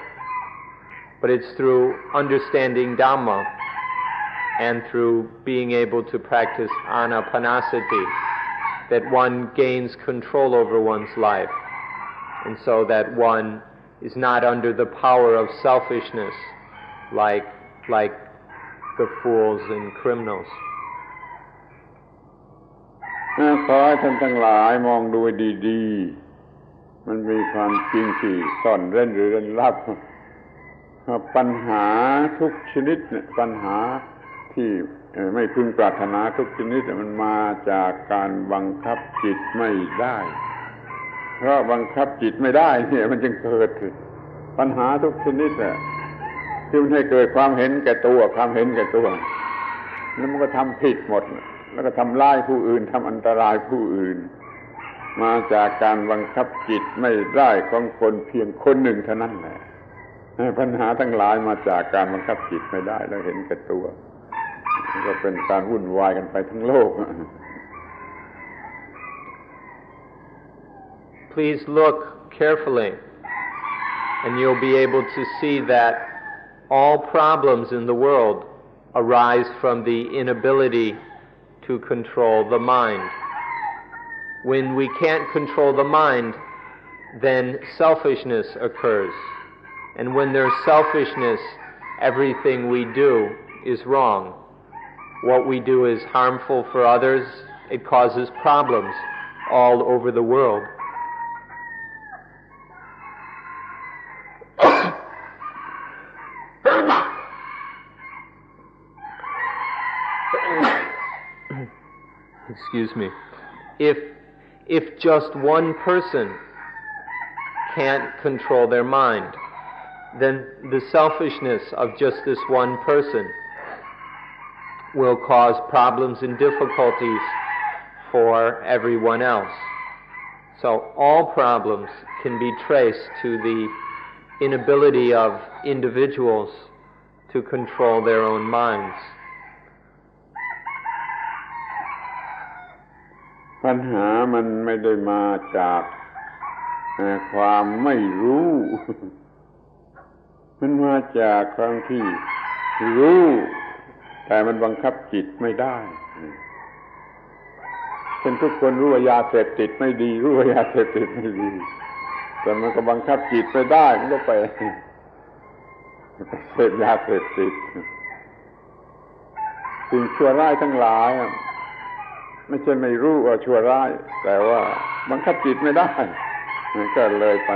But it's through understanding Dhamma and through being able to practice anapanasati that one gains control over one's life, and so that one is not under the power of selfishness like the fools and criminals. ขอให้ท่านทั้งหลายมองดูดีๆมันมีความจริงที่ซ่อนเร้นหรือเร้นลับปัญหาทุกชนิดเนี่ยปัญหาที่ไม่พึงปรารถนาทุกชนิดมันมาจากการบังคับจิตไม่ได้เพราะบังคับจิตไม่ได้เนี่ยมันจึงเกิดปัญหาทุกชนิดอ่ะที่มันให้เกิดความเห็นแก่ตัวความเห็นแก่ตัวแล้วมันก็ทำผิดหมดแล้วก็ทำร้ายผู้อื่นทำอันตรายผู้อื่นมาจากการบังคับจิตไม่ได้ของคนเพียงคนหนึ่งเท่านั้นแหละปัญหาทั้งหลายมาจากการบังคับจิตไม่ได้แล้วเห็นแก่ตัวก็เป็นการวุ่นวายกันไปทั้งโลก Please look carefully, and you'll be able to see that all problems in the world arise from the inability to control the mind. When we can't control the mind, then selfishness occurs. And when there's selfishness, everything we do is wrong. What we do is harmful for others. It causes problems all over the world. Excuse me. If just one person can't control their mind, then the selfishness of just this one person will cause problems and difficulties for everyone else. So all problems can be traced to the inability of individuals to control their own minds. ปัญหามันไม่ได้มาจากความไม่รู้ มันมาจากความที่รู้แต่มันบังคับจิตไม่ได้เช่นทุกคนรู้ว่ายาเสพติดไม่ดีรู้ว่ายาเสพติดไม่ดีแต่มันก็บังคับจิตไม่ได้มันก็ไปเสพยาเสพติดสิ่งชั่วร้ายทั้งหลายไม่ใช่ไม่รู้ว่าชั่วร้ายแต่ว่าบังคับจิตไม่ได้มันก็เลยไป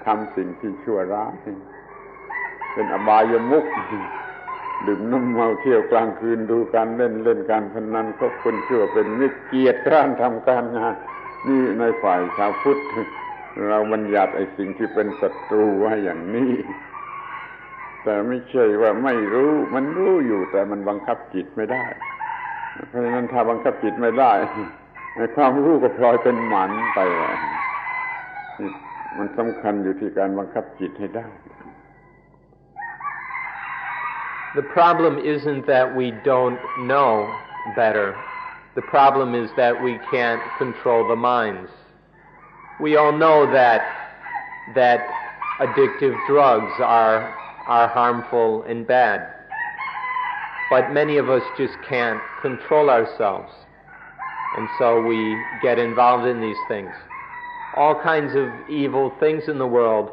ทำสิ่งที่ชั่วร้ายเป็นอบายมุขดื่มน้ำเมาเที่ยวกลางคืนดูการเล่นการพนันคบคนชั่วเป็นมิตรเกียรติคร้านทำการงานนี่ในฝ่ายชาวพุทธเราบัญญัติไอ้สิ่งที่เป็นศัตรูไว้อย่างนี้แต่ไม่ใช่ว่าไม่รู้มันรู้อยู่แต่มันบังคับจิตไม่ได้เพราะฉะนั้นถ้าบังคับจิตไม่ได้ความรู้ก็พลอยเป็นหมันไปมันสำคัญอยู่ที่การบังคับจิตให้ได้ The problem isn't that we don't know better. The problem is that we can't control the minds. We all know that addictive drugs are harmful and bad. But many of us just can't control ourselves. And so we get involved in these things. All kinds of evil things in the world,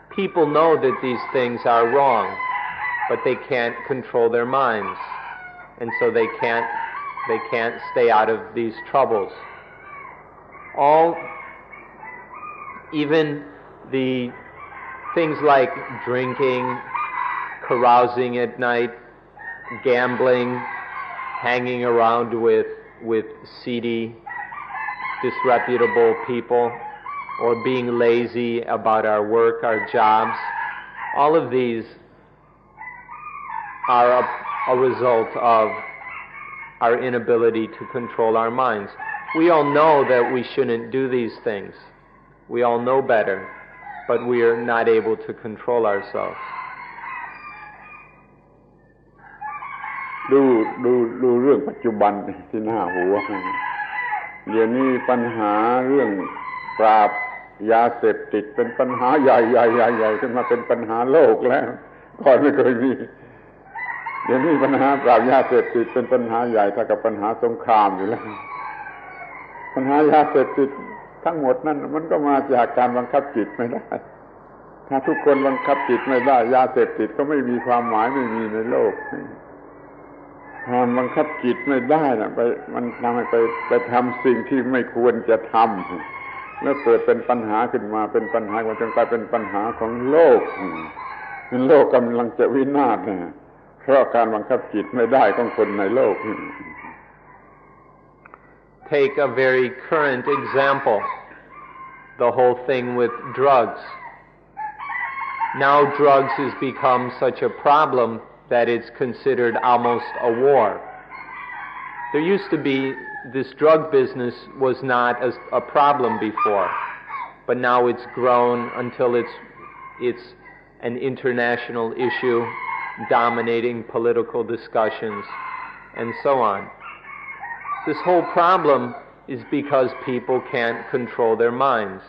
people know that these things are wrong, but they can't control their minds. And so they can't stay out of these troubles. Even the things like drinking, carousing at night, gambling, hanging around with seedy, disreputable people, or being lazy about our work, our jobs. All of these are a result of our inability to control our minds. We all know that we shouldn't do these things. We all know better, but we are not able to control ourselves. ดูเรื่องปัจจุบันที่น่าหัวเดี๋ยวนี้ปัญหาเรื่องปราบยาเสพติดเป็นปัญหาใหญ่ขึ้นมาเป็นปัญหาโลกแล้วก่อนไม่เคยมีเดี๋ยวนี้ปัญหาปราบยาเสพติดเป็นปัญหาใหญ่เท่ากับปัญหาสงครามอยู่แล้วปัญหายาเสพติดทั้งหมดนั้นมันก็มาจากการบังคับจิตไม่ได้ถ้าทุกคนบังคับจิตไม่ได้ยาเสพติดก็ไม่มีความหมายไม่มีในโลกความบังคับจิตไม่ได้นะมันทำให้ไปทำสิ่งที่ไม่ควรจะทำแล้วเกิดเป็นปัญหาขึ้นมาเป็นปัญหาจนกลายเป็นปัญหาของโลกโลกกำลังจะวินาศนะเพราะการบังคับจิตไม่ได้ของคนในโลก Take a very current example, the whole thing with drugs. Now drugs has become such a problem that it's considered almost a war. There used to be, this drug business was not a problem before, but now it's grown until it's an international issue dominating political discussions and so on. This whole problem is because people can't control their minds.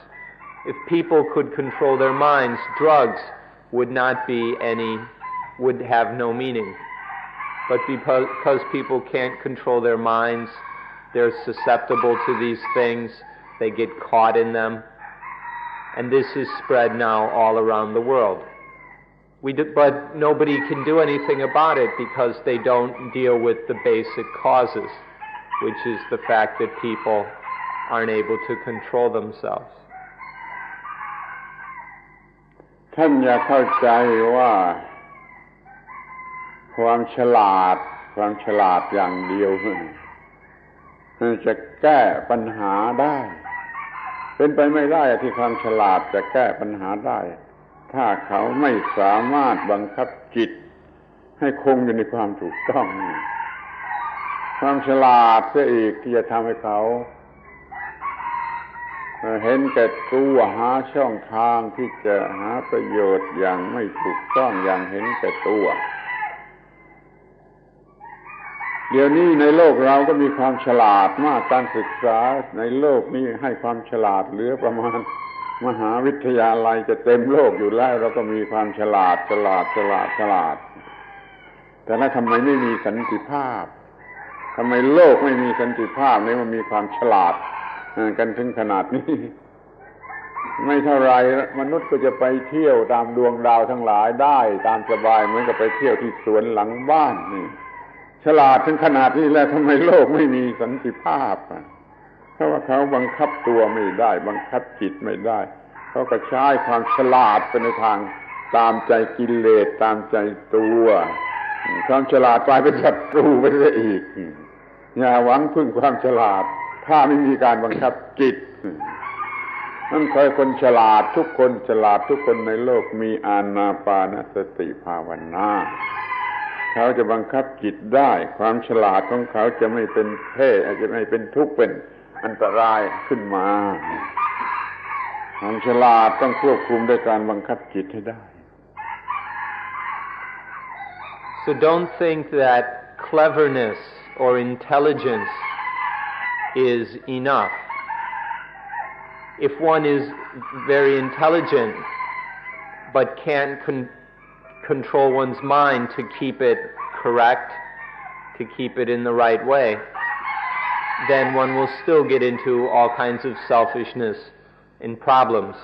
If people could control their minds, drugs would have no meaning. But because people can't control their minds, they're susceptible to these things, they get caught in them, and this is spread now all around the world. But nobody can do anything about it because they don't deal with the basic causes, which is the fact that people aren't able to control themselves. ท่านอย่าเข้าใจว่าความฉลาดอย่างเดียวจะแก้ปัญหาได้เป็นไปไม่ได้ที่ความฉลาดจะแก้ปัญหาได้ถ้าเขาไม่สามารถบังคับจิตให้คงอยู่ในความถูกต้องความฉลาดเสียอีกที่จะทำให้เขาเห็นแก่ตัวหาช่องทางที่จะหาประโยชน์อย่างไม่ถูกต้องอย่างเห็นแก่ตัวเดี๋ยวนี้ในโลกเราก็มีความฉลาดมากการศึกษาในโลกนี้ให้ความฉลาดเหลือประมาณมหาวิทยาลัยจะเต็มโลกอยู่แล้วเราก็มีความฉลาดแต่แล้วทำไมไม่มีสันติภาพทำไมโลกไม่มีสันติภาพในมันมีความฉลาดกันถึงขนาดนี้ไม่เท่าไรมนุษย์ก็จะไปเที่ยวตามดวงดาวทั้งหลายได้ตามสบายเหมือนกับไปเที่ยวที่สวนหลังบ้านนี่ฉลาดถึงขนาดนี้แล้วทำไมโลกไม่มีสันติภาพเพราะว่าเขาบังคับตัวไม่ได้บังคับจิตไม่ได้เขาก็ใช้ความฉลาดเป็นในทางตามใจกิเลสตามใจตัวความฉลาดกลายเป็นศัตรูไปซะอีกอย่าหวังพึ่งความฉลาดถ้าไม่มีการบังคับจิตนั่นคือคนฉลาดทุกคนในโลกมีอานาปานสติภาวนาเขาจะบังคับจิตได้ความฉลาดของเขาจะไม่เป็นเพ่อาจจะไม่เป็นทุกข์เป็นอันตรายขึ้นมาความฉลาดต้องควบคุมด้วยการบังคับจิตให้ได้ So don't think that cleverness or intelligence is enough. If one is very intelligent but can't control one's mind to keep it correct, to keep it in the right way, then one will still get into all kinds of selfishness and problems.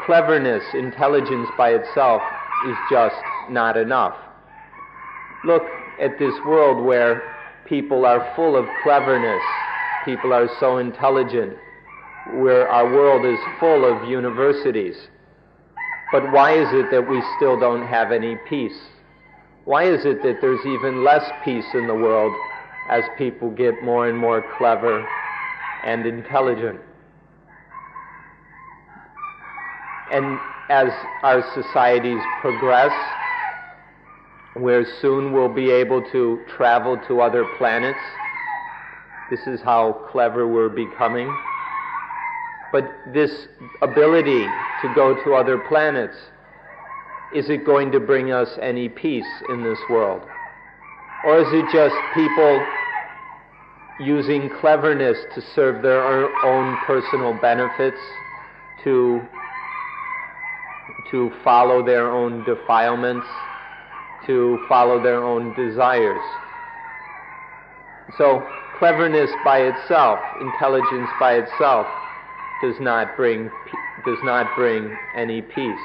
Cleverness, intelligence by itself is just not enough. Look at this world where people are full of cleverness, people are so intelligent, where our world is full of universities. But why is it that we still don't have any peace? Why is it that there's even less peace in the world as people get more and more clever and intelligent? And as our societies progress, where soon we'll be able to travel to other planets, this is how clever we're becoming. But this ability to go to other planets, is it going to bring us any peace in this world? Or is it just people using cleverness to serve their own personal benefits, to follow their own defilements, to follow their own desires? So cleverness by itself, intelligence by itself, does not bring any peace.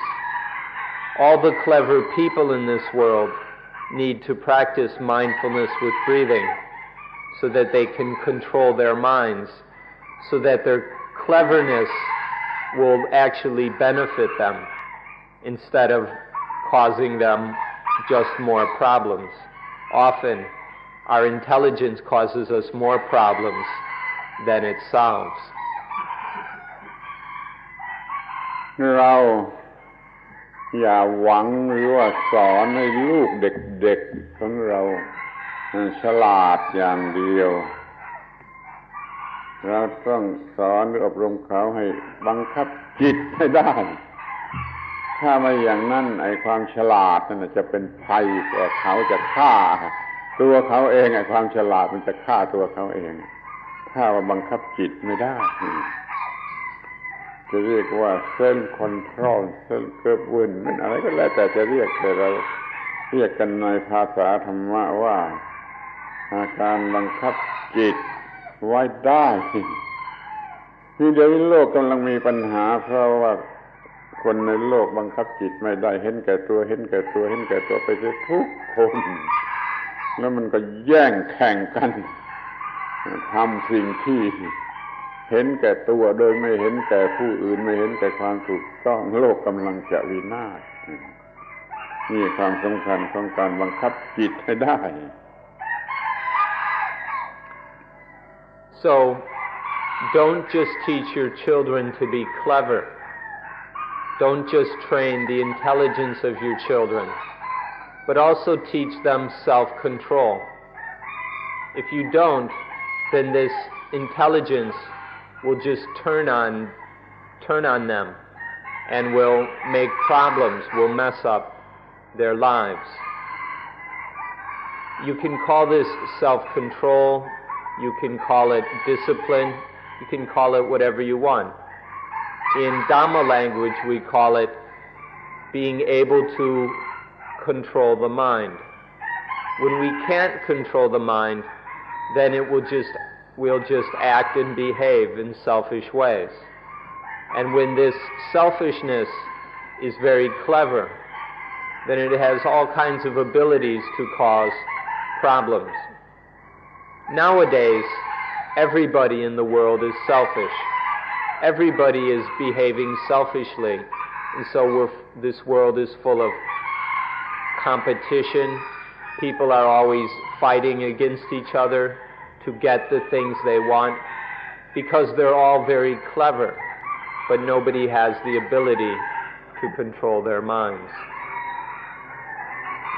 All the clever people in this world need to practice mindfulness with breathing so that they can control their minds, so that their cleverness will actually benefit them instead of causing them just more problems. Often, our intelligence causes us more problems than it solves. เราอย่าหวังหรือว่าสอนให้ลูกเด็กๆของเราฉลาดอย่างเดียวเราต้องสอนหรืออบรมเขาให้บังคับจิตให้ได้ถ้าไม่อย่างนั้นไอ้ความฉลาดนั่นจะเป็นภัยแก่เขาจะฆ่าตัวเขาเองไอ้ความฉลาดมันจะฆ่าตัวเขาเองถ้าว่าบังคับจิตไม่ได้จะเรียกว่าเส้นคอนโทรลเส้นเกิร์ฟวินนั่นอะไรก็แล้วแต่จะเรียกแต่เราเรียกกันในภาษาธรรมะว่าอาการบังคับจิตไว้ได้ที่เดี๋ยวนี้โลกกำลังมีปัญหาเพราะว่าคนในโลกบังคับจิตไม่ได้เห็นแก่ตัวไปเสียทุกคนแล้วมันก็แย่งแข่งกันทำสิ่งที่เห็นแก่ตัวโดยไม่เห็นแก่ผู้อื่นไม่เห็นแก่ความถูกต้องโลกกำลังจะวินาศนี่ความสำคัญของการบังคับจิตให้ได้ So don't just teach your children to be clever. Don't just train the intelligence of your children, but also teach them self-control. If you don't, then this intelligence will just turn on them and will make problems, will mess up their lives. You can call this self-control, you can call it discipline, you can call it whatever you want. In Dhamma language, we call it being able to control the mind. When we can't control the mind, then we'll just act and behave in selfish ways. And when this selfishness is very clever, then it has all kinds of abilities to cause problems. Nowadays, everybody in the world is selfish. Everybody is behaving selfishly. And so this world is full of competition. People are always fighting against each other to get the things they want because they're all very clever, but nobody has the ability to control their minds.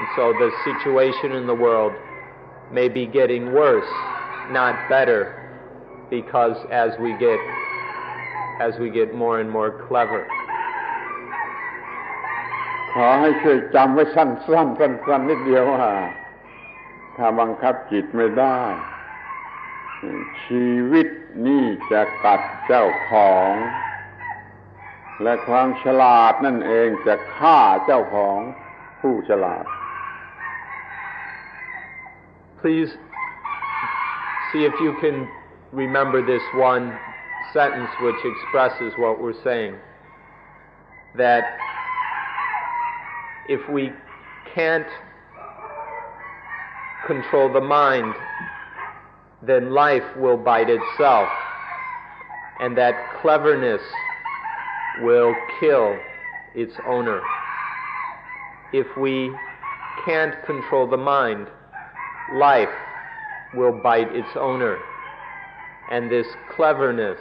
And so the situation in the world may be getting worse, not better, because as we get more and more clever. ขอให้ช่วยจำไว้สั้นนิดเดียวว่าถ้าบังคับจิตไม่ได้ชีวิตนี่จะกัดเจ้าของและความฉลาดนั่นเองจะฆ่าเจ้าของผู้ฉลาด Please see if you can remember this one sentence which expresses what we're saying, that if we can't control the mind, then life will bite itself, and that cleverness will kill its owner. If we can't control the mind, life will bite its owner, and this cleverness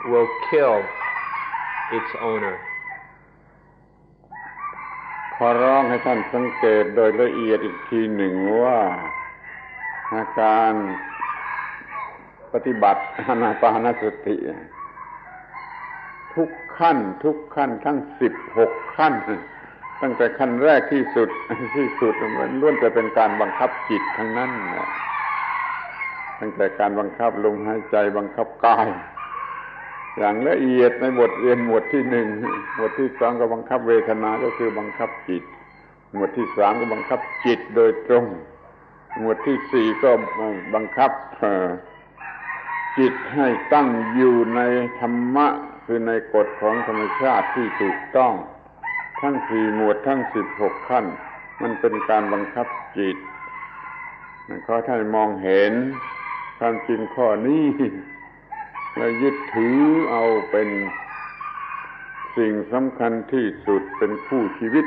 will kill its owner. ขอร้องให้ท่านสังเกตโดยละเอียดอีกทีหนึ่งว่าอาการปฏิบัติอานาปานสติทุกขั้นทั้ง16ขั้นตั้งแต่ขั้นแรกที่สุดมันล้วนจะเป็นการบังคับจิตทั้งนั้นตั้งแต่การบังคับลมหายใจบังคับกายอย่างละเอียดในบทเรียนหมวดที่1หมวดที่2ก็บังคับเวทนาก็คือบังคับจิตหมวดที่3ก็บังคับจิตโดยตรงหมวดที่4ก็บังคับจิตให้ตั้งอยู่ในธรรมะคือในกฎของธรรมชาติที่ถูกต้องทั้ง4หมวดทั้ง16ขั้นมันเป็นการบังคับจิตขอท่านมองเห็นความจริงข้อนี้และยึดถือเอาเป็นสิ่งสำคัญที่สุดเป็นคู่ชีวิต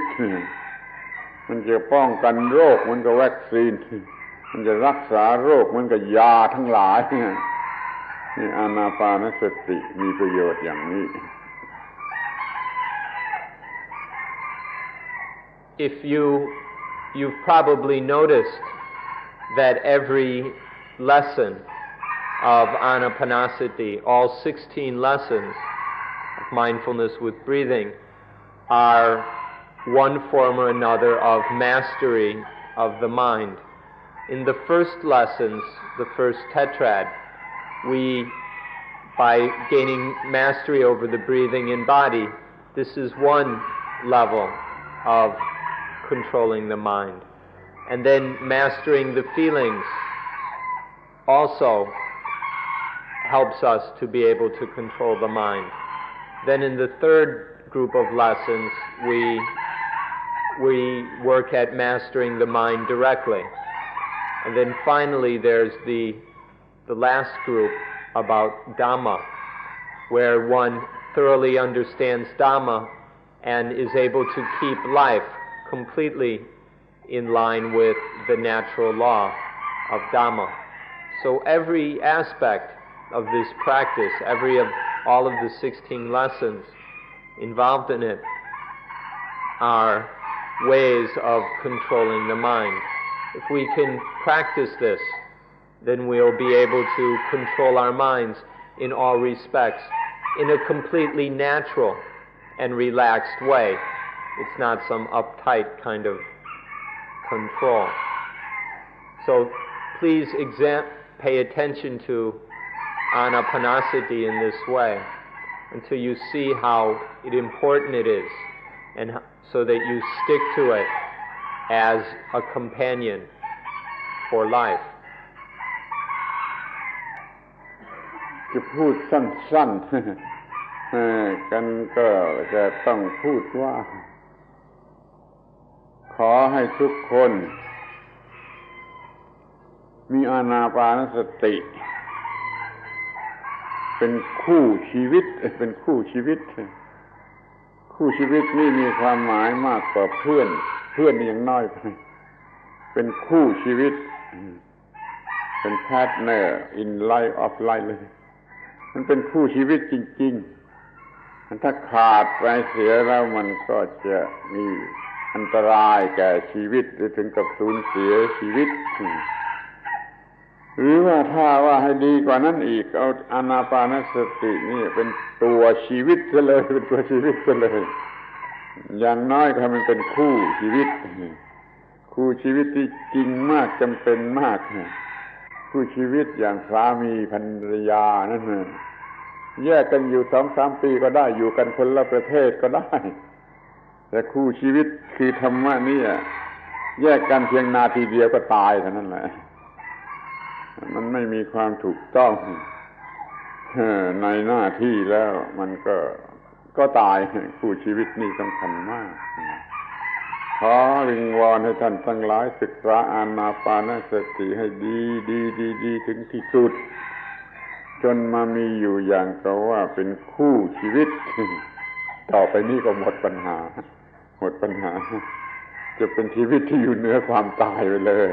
มันจะป้องกันโรคมันก็วัคซีนมันจะรักษาโรคมันก็ยาทั้งหลายนี่อานาปานสติมีประโยชน์อย่างนี้ If you've probably noticed that every lesson of Anapanasati, all 16 lessons of mindfulness with breathing, are one form or another of mastery of the mind. In the first lessons, the first tetrad, by gaining mastery over the breathing and body, this is one level of controlling the mind. And then mastering the feelings also helps us to be able to control the mind. Then in the third group of lessons, we work at mastering the mind directly. And then finally there's the last group about Dhamma, where one thoroughly understands Dhamma and is able to keep life completely in line with the natural law of Dhamma. So every aspect of this practice, all of the 16 lessons involved in it are ways of controlling the mind. If we can practice this, then we'll be able to control our minds in all respects in a completely natural and relaxed way. It's not some uptight kind of control. So please pay attention to Anapanasati in this way until you see how important it is, and so that you stick to it as a companion for life. จะพูดสั้นๆกันก็จะต้องพูดว่าขอให้ทุกคนมีอานาปานสติเป็นคู่ชีวิตคู่ชีวิตนี่มีความหมายมากกว่าเพื่อนอย่างน้อยไปเป็นคู่ชีวิตเป็น partner in life of life เลยมันเป็นคู่ชีวิตจริงๆถ้าขาดไปเสียแล้วมันก็จะมีอันตรายแก่ชีวิตหรือถึงกับสูญเสียชีวิตหรือว่าถ้าว่าให้ดีกว่านั้นอีกเอาอานาปานสตินี่เป็นตัวชีวิตซะเลยเป็นตัวชีวิตซะเลยอย่างน้อยก็ให้มันเป็นคู่ชีวิตที่จริงมากจำเป็นมากคู่ชีวิตอย่างสามีภรรยานั่นแยกกันอยู่ 2-3 ปีก็ได้อยู่กันคนละประเทศก็ได้แต่คู่ชีวิตคือธรรมะนี่แยกกันเพียงนาทีเดียวก็ตายเท่านั้นแหละมันไม่มีความถูกต้องในหน้าที่แล้วมันก็ตายคู่ชีวิตนี่สำคัญมากขอวิงวอนให้ท่านทั้งหลายศึกษาอานาปานสติให้ดีถึงที่สุดจนมามีอยู่อย่างก็ว่าเป็นคู่ชีวิตต่อไปนี้ก็หมดปัญหาจะเป็นชีวิตที่อยู่เหนือความตายไปเลย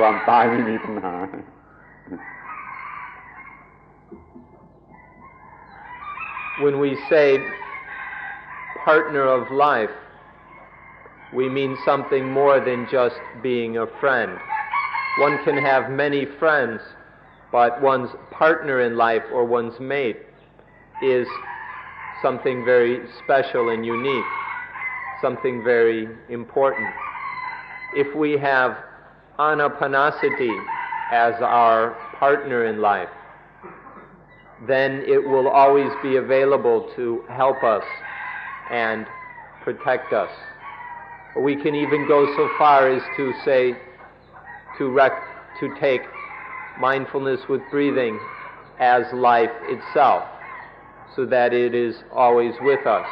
ความตายไม่มีปัญหา When we say partner of life, we mean something more than just being a friend. One can have many friends, but one's partner in life or one's mate is something very special and unique, something very important. If we have anapanasati as our partner in life, then it will always be available to help us and protect us. We can even go so far as to say, to take mindfulness with breathing as life itself, so that it is always with us.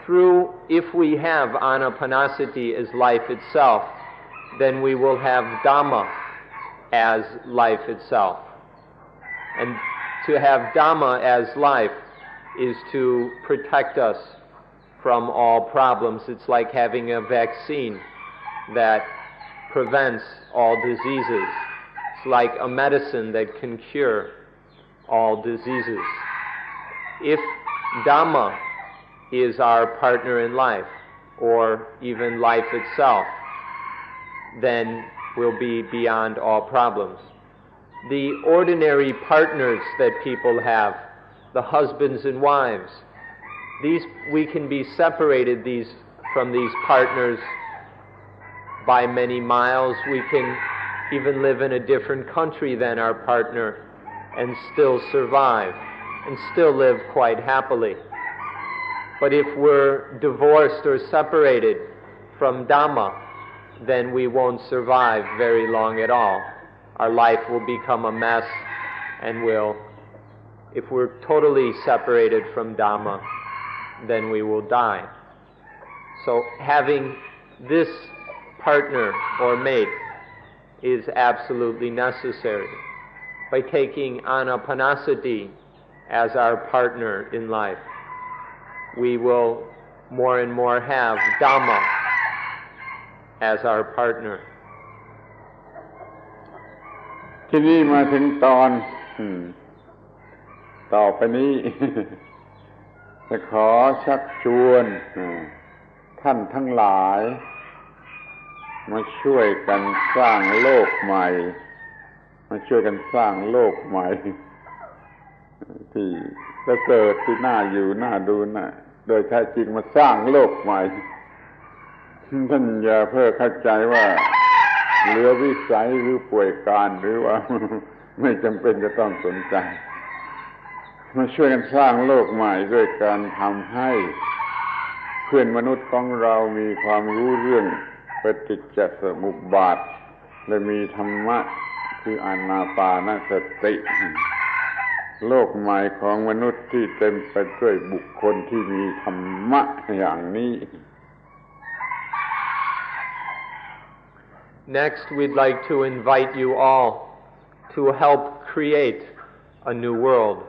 If we have anapanasati as life itself, then we will have Dhamma as life itself. And to have Dhamma as life is to protect us from all problems. It's like having a vaccine that prevents all diseases. It's like a medicine that can cure all diseases. If Dhamma is our partner in life, or even life itself, then we'll be beyond all problems. The ordinary partners that people have, the husbands and wives, we can be separated from these partners by many miles. We can even live in a different country than our partner and still survive and still live quite happily. But if we're divorced or separated from Dhamma, then we won't survive very long at all. Our life will become a mess, and if we're totally separated from Dhamma, then we will die. So having this partner or mate is absolutely necessary. By taking anapanasati as our partner in life, we will more and more have Dhamma as our partner. ที่นี่มาถึงตอนต่อไปนี้ จะขอชักชวนท่านทั้งหลายมาช่วยกันสร้างโลกใหม่มาช่วยกันสร้างโลกใหม่ที่ประเสริฐที่น่าอยู่น่าดูน่ะโดยแท้จริงมาสร้างโลกใหม่ท่านอย่าเพ้อเข้าใจว่าเหลือวิสัยหรือป่วยการหรือว่าไม่จำเป็นจะต้องสนใจมาช่วยกันสร้างโลกใหม่ด้วยการทำให้เพื่อนมนุษย์ของเรามีความรู้เรื่องปฏิจจสมุปบาทและมีธรรมะคืออานาปานสติโลกใหม่ของมนุษย์ที่เต็มไปด้วยบุคคลที่มีธรรมะอย่างนี้ Next, we'd like to invite you all to help create a new world.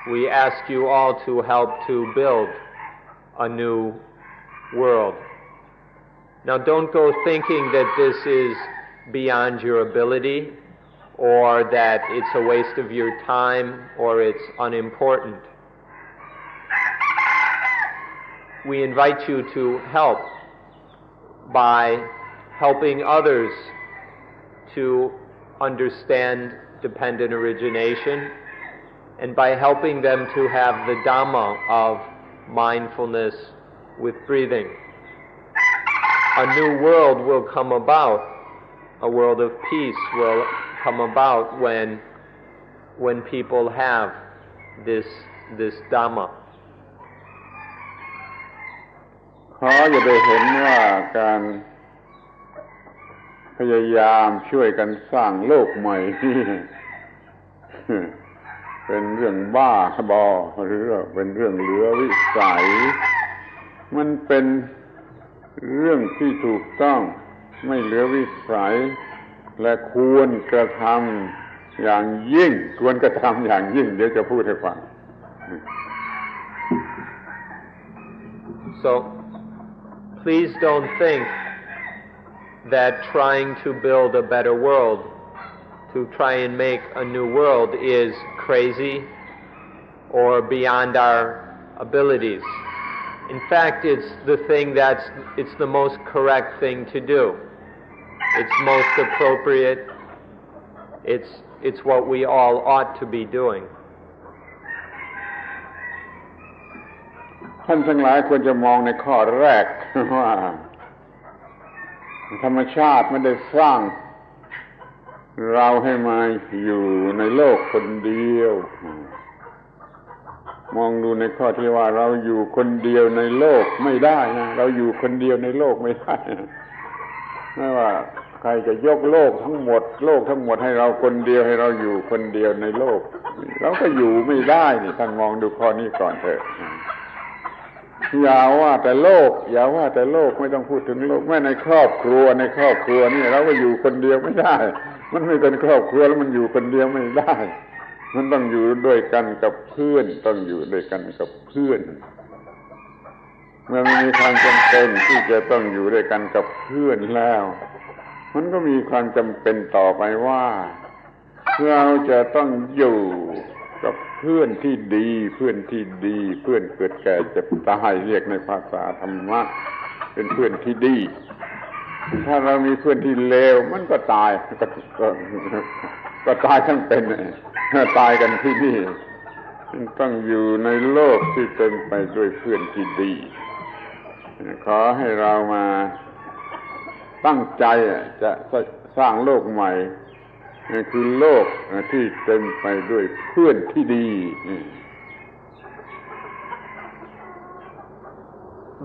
We ask you all to help to build a new world. Now, don't go thinking that this is beyond your ability, or that it's a waste of your time, or it's unimportant. We invite you to help by helping others to understand dependent origination, and by helping them to have the Dhamma of mindfulness with breathing. A new world will come about, a world of peace will come about when people have this Dhamma. ขออย่าได้เห็นว่าการพยายามช่วยกันสร้างโลกใหม่ที่เป็นเรื่องบ้าบอหรือเป็นเรื่องเหลือวิสัยมันเป็นเรื่องที่ถูกต้องไม่เหลือวิสัยและควรกระทำอย่างยิ่งควรกระทำอย่างยิ่งเดี๋ยวจะพูดให้ฟัง So please don't think that trying to build a better world, to try and make a new world, is crazy or beyond our abilities. In fact, it's the most correct thing to do. It's most appropriate. It's what we all ought to be doing. ท่านทั้งหลายควรจะมองในข้อแรกว่าธรรมชาติไม่ได้สร้างเราให้มาอยู่ในโลกคนเดียวมองดูในข้อที่ว่าเราอยู่คนเดียวในโลกไม่ได้นะเราอยู่คนเดียวในโลกไม่ได้ไม่ว่าใครจะยกโลกทั้งหมดให้เราคนเดียวให้เราอยู่คนเดียวในโลกเราก็อยู่ไม่ได้นี่ท่านมองดูข้อนี้ก่อนเถอะอย่าว่าแต่โลกไม่ต้องพูดถึงโลกแม้ในครอบครัวนี่เราก็อยู่คนเดียวไม่ได้มันไม่เป็นครอบครัวแล้วมันอยู่คนเดียวไม่ได้มันต้องอยู่ด้วยกันกับเพื่อนต้องอยู่ด้วยกันกับเพื่อนเมื่อมีความจำเป็นที่จะต้องอยู่ด้วยกันกับเพื่อนแล้วมันก็มีความจำเป็นต่อไปว่าเราจะต้องอยู่กับเพื่อนที่ดีเพื่อนเกิดแก่เจ็บตายเรียกในภาษาธรรมะเป็นเพื่อนที่ดีถ้าเรามีเพื่อนที่เลวมันก็ตายก็ตายทั้งเป็นตายกันที่นี่ต้องอยู่ในโลกที่เต็มไปด้วยเพื่อนที่ดีขอให้เรามาตั้งใจจะสร้างโลกใหม่คือโลกที่เต็มไปด้วยเพื่อนที่ดี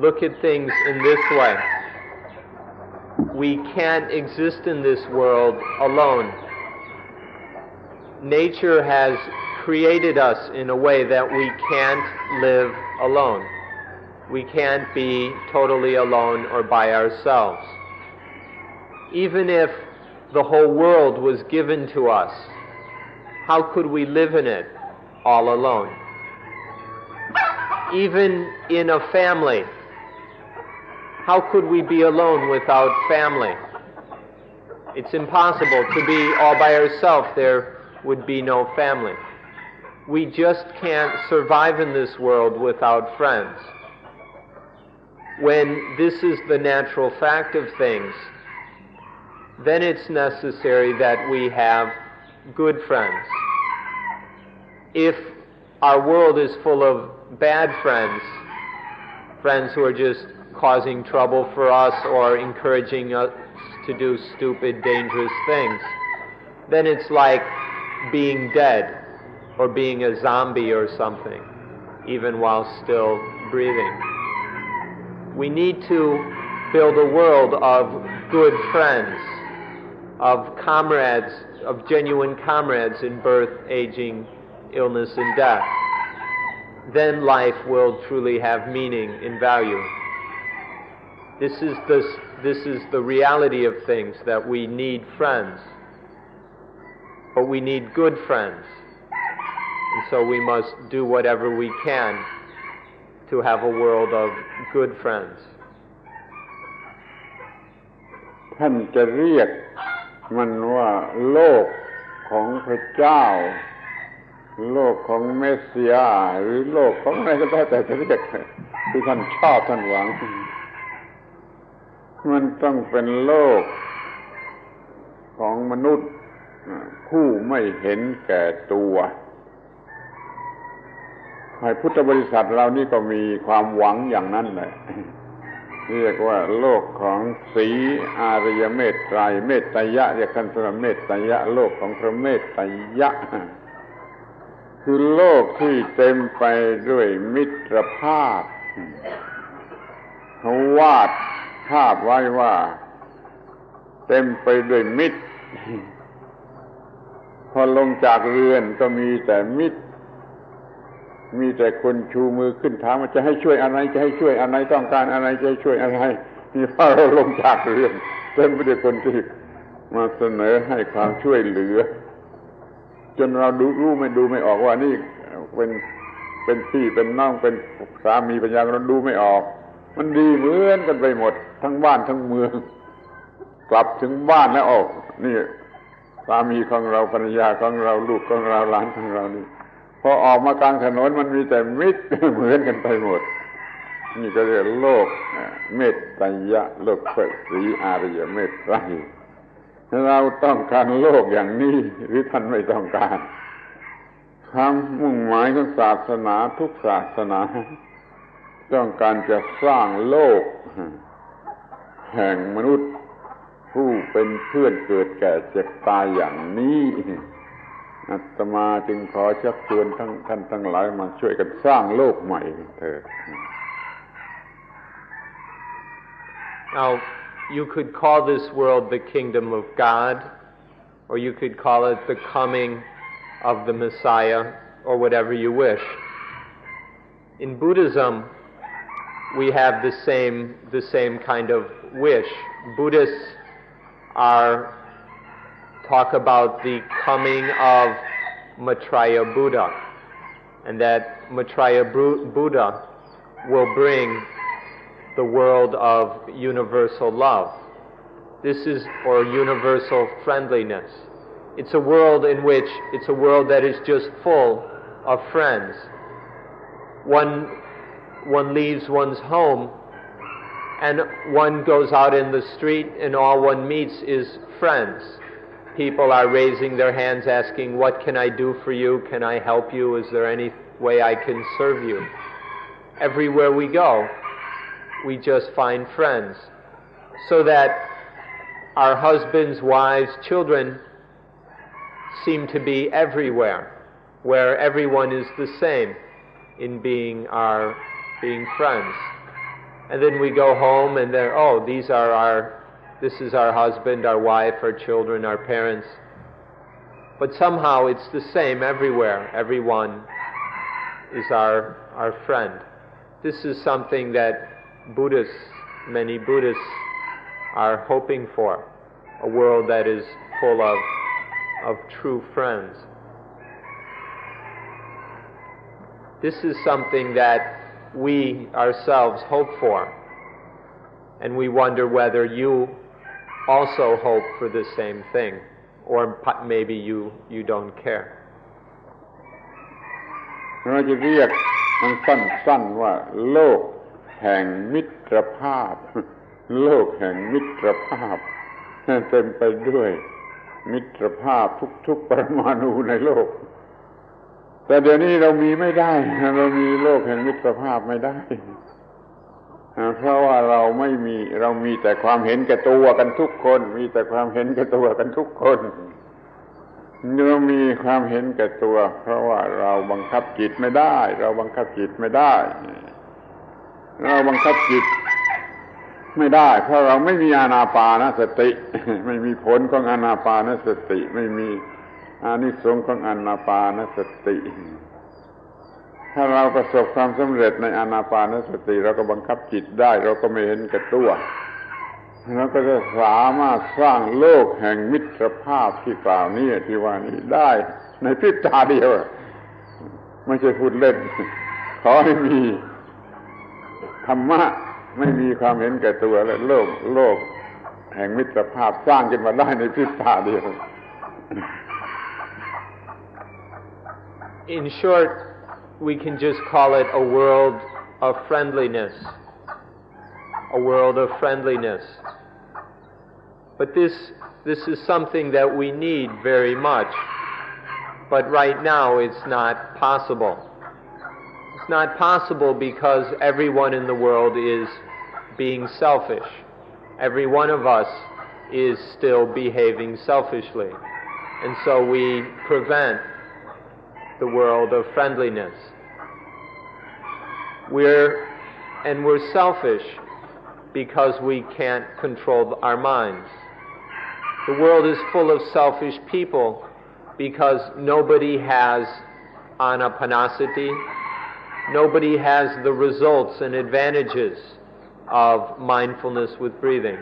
Look at things in this way. We can't exist in this world alone. Nature has created us in a way that we can't live alone. We can't be totally alone or by ourselves. Even if the whole world was given to us, how could we live in it all alone? Even in a family, how could we be alone without family? It's impossible to be all by ourselves. There would be no family. We just can't survive in this world without friends. When this is the natural fact of things, then it's necessary that we have good friends. If our world is full of bad friends who are just causing trouble for us or encouraging us to do stupid, dangerous things, then it's like being dead or being a zombie or something, even while still breathing. We need to build a world of good friends, of comrades, of genuine comrades in birth, aging, illness, and death. Then life will truly have meaning and value. This is the reality of things, that we need friends. But we need good friends. And so we must do whatever we can to have a world of good friends. ท่านจะเรียกมันว่าโลกของพระเจ้าโลกของเมสสิยาหรือโลกของอะไรก็แล้วแต่จะเรียกที่ท่านชอบท่านหวังมันต้องเป็นโลกของมนุษย์ผู้ไม่เห็นแก่ตัวให้พุทธบริษัทเรานี่ก็มีความหวังอย่างนั้นแหละเรียกว่าโลกของสีอารยเมตไตรเมตไตยะเรียกกันสำเมตไตยะโลกของพระเมตไตยะคือโลกที่เต็มไปด้วยมิตรภาพเขาวาดภาพไว้ว่าเต็มไปด้วยมิตรพอลงจากเรือนก็มีแต่มิตรมีแต่คนชูมือขึ้นถามว่าจะให้ช่วยอะไรต้องการอะไรจะให้ช่วยอะไรนี่พอเราลงจากเรือนเต็มไปด้วยคนที่มาเสนอให้ความช่วยเหลือจนเราดูไม่ออกว่านี่เป็นพี่เป็นน้องเป็นสามีเป็นยาเราดูไม่ออกมันดีเหมือนกันไปหมดทั้งบ้านทั้งเมืองกลับถึงบ้านแล้วออกนี่สามีของเราภรรยาของเราลูกของเราหลานของเรานี่พอออกมากลางถนนมันมีแต่มิตรเหมือนกันไปหมด นี่ก็เรียกโลกเมตไตยะโลกพระศรีอริยเมตไตรเราต้องการโลกอย่างนี้หรือท่านไม่ต้องการความมุ่งหมายของศาสนาทุกศาสนาต้องการจะสร้างโลกแห่งมนุษย์ผู้เป็นเพื่อนเกิดแก่เจ็บตายอย่างนี้อาตมาจึงขอชักชวนท่านทั้งหลายมาช่วยกันสร้างโลกใหม่เถิด Now, you could call this world the kingdom of God, or you could call it the coming of the Messiah, or whatever you wish. In Buddhism, we have the same kind of wish. Buddhists talk about the coming of Maitreya Buddha, and that Maitreya Buddha will bring the world of universal love. This is, or universal friendliness. It's a world that is just full of friends. One leaves one's home and one goes out in the street and all one meets is friends. People are raising their hands asking, "What can I do for you? Can I help you? Is there any way I can serve you?" Everywhere we go, we just find friends. So that our husbands, wives, children seem to be everywhere, where everyone is the same in being friends. And then we go home and then, this is our husband, our wife, our children, our parents. But somehow it's the same everywhere. Everyone is our friend. This is something that many Buddhists are hoping for, a world that is full of true friends. This is something that we ourselves hope for, and we wonder whether you also hope for the same thing, or maybe you don't care. เราจะเรียกมันสั้นๆว่าโลกแห่งมิตรภาพโลกแห่งมิตรภาพเต็มไปด้วยมิตรภาพทุกๆปรมาณูในโลกแต่เดี๋ยวนี้เรามีไม่ได้เรามีโลกแห่งมิตรภาพไม่ได้เพราะว่าเรามีแต่ความเห็นแก่ตัวกันทุกคนมีแต่ความเห็นแก่ตัวกันทุกคนเรามีความเห็นแก่ตัวเพราะว่าเราบังคับจิตไม่ได้เราบังคับจิตไม่ได้เราบังคับจิตไม่ได้เพราะเราไม่มีอานาปานสติไม่มีผลของอานาปานสติไม่มีอานิสงส์ของอานาปานสติถ้าเราประสบความสำเร็จในอานาปานสติเราก็บังคับจิตได้เราก็ไม่เห็นแก่ตัวเราก็จะสามารถสร้างโลกแห่งมิตรภาพที่กล่าวนี้ที่ว่านี้ได้ในพริบตาเดียวไม่ใช่พูดเล่นขอให้มีธรรมะไม่มีความเห็นแก่ตัวและโลกแห่งมิตรภาพสร้างขึ้นมาได้ในพริบตาเดียว In short, we can just call it a world of friendliness. A world of friendliness. But this is something that we need very much. But right now it's not possible. It's not possible because everyone in the world is being selfish. Every one of us is still behaving selfishly. And so we prevent the world of friendliness. We're selfish because we can't control our minds. The world is full of selfish people because nobody has anapanasati, nobody has the results and advantages of mindfulness with breathing.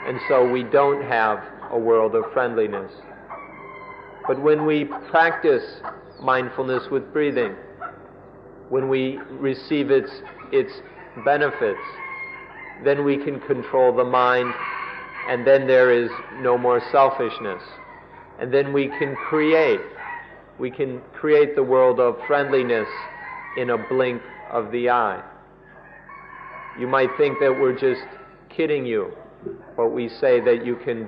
And so we don't have a world of friendliness. But when we practice mindfulness with breathing, when we receive its benefits, then we can control the mind, and then there is no more selfishness. And then we can create the world of friendliness in a blink of the eye. You might think that we're just kidding you, but we say that you can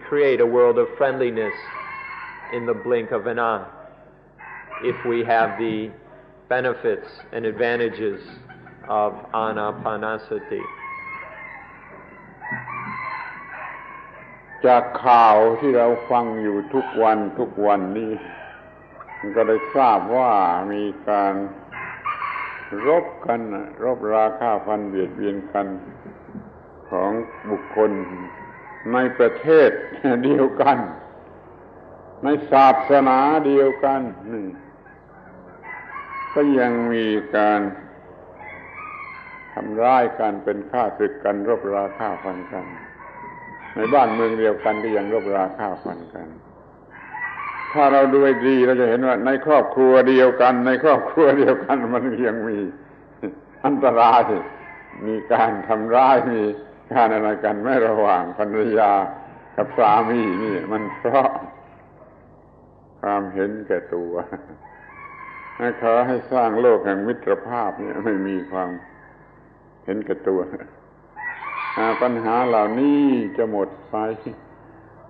create a world of friendliness in the blink of an eye if we have the benefits and advantages of anapanasati. จากข่าวที่เราฟังอยู่ทุกวันนี้ก็ได้ทราบว่ามีการรบกันรบราฆ่าฟันเบียดเบียนกันของบุคคลในประเทศเดียวกันในศาสนาเดียวกันก็ยังมีการทำร้ายกันเป็นฆ่าศึกกันรบราฆ่าฟันกันในบ้านเมืองเดียวกันก็ยังรบราฆ่าฟันกันถ้าเราดูให้ดีเราจะเห็นว่าในครอบครัวเดียวกันมันยังมีอันตรายมีการทำร้ายมีการอะไรกันไม่ระหว่างภรรยากับสามีนี่มันเพราะความเห็นแก่ตัวขอให้สร้างโลกแห่งมิตรภาพนี่ไม่มีความเห็นแก่ตัวปัญหาเหล่านี้จะหมดไป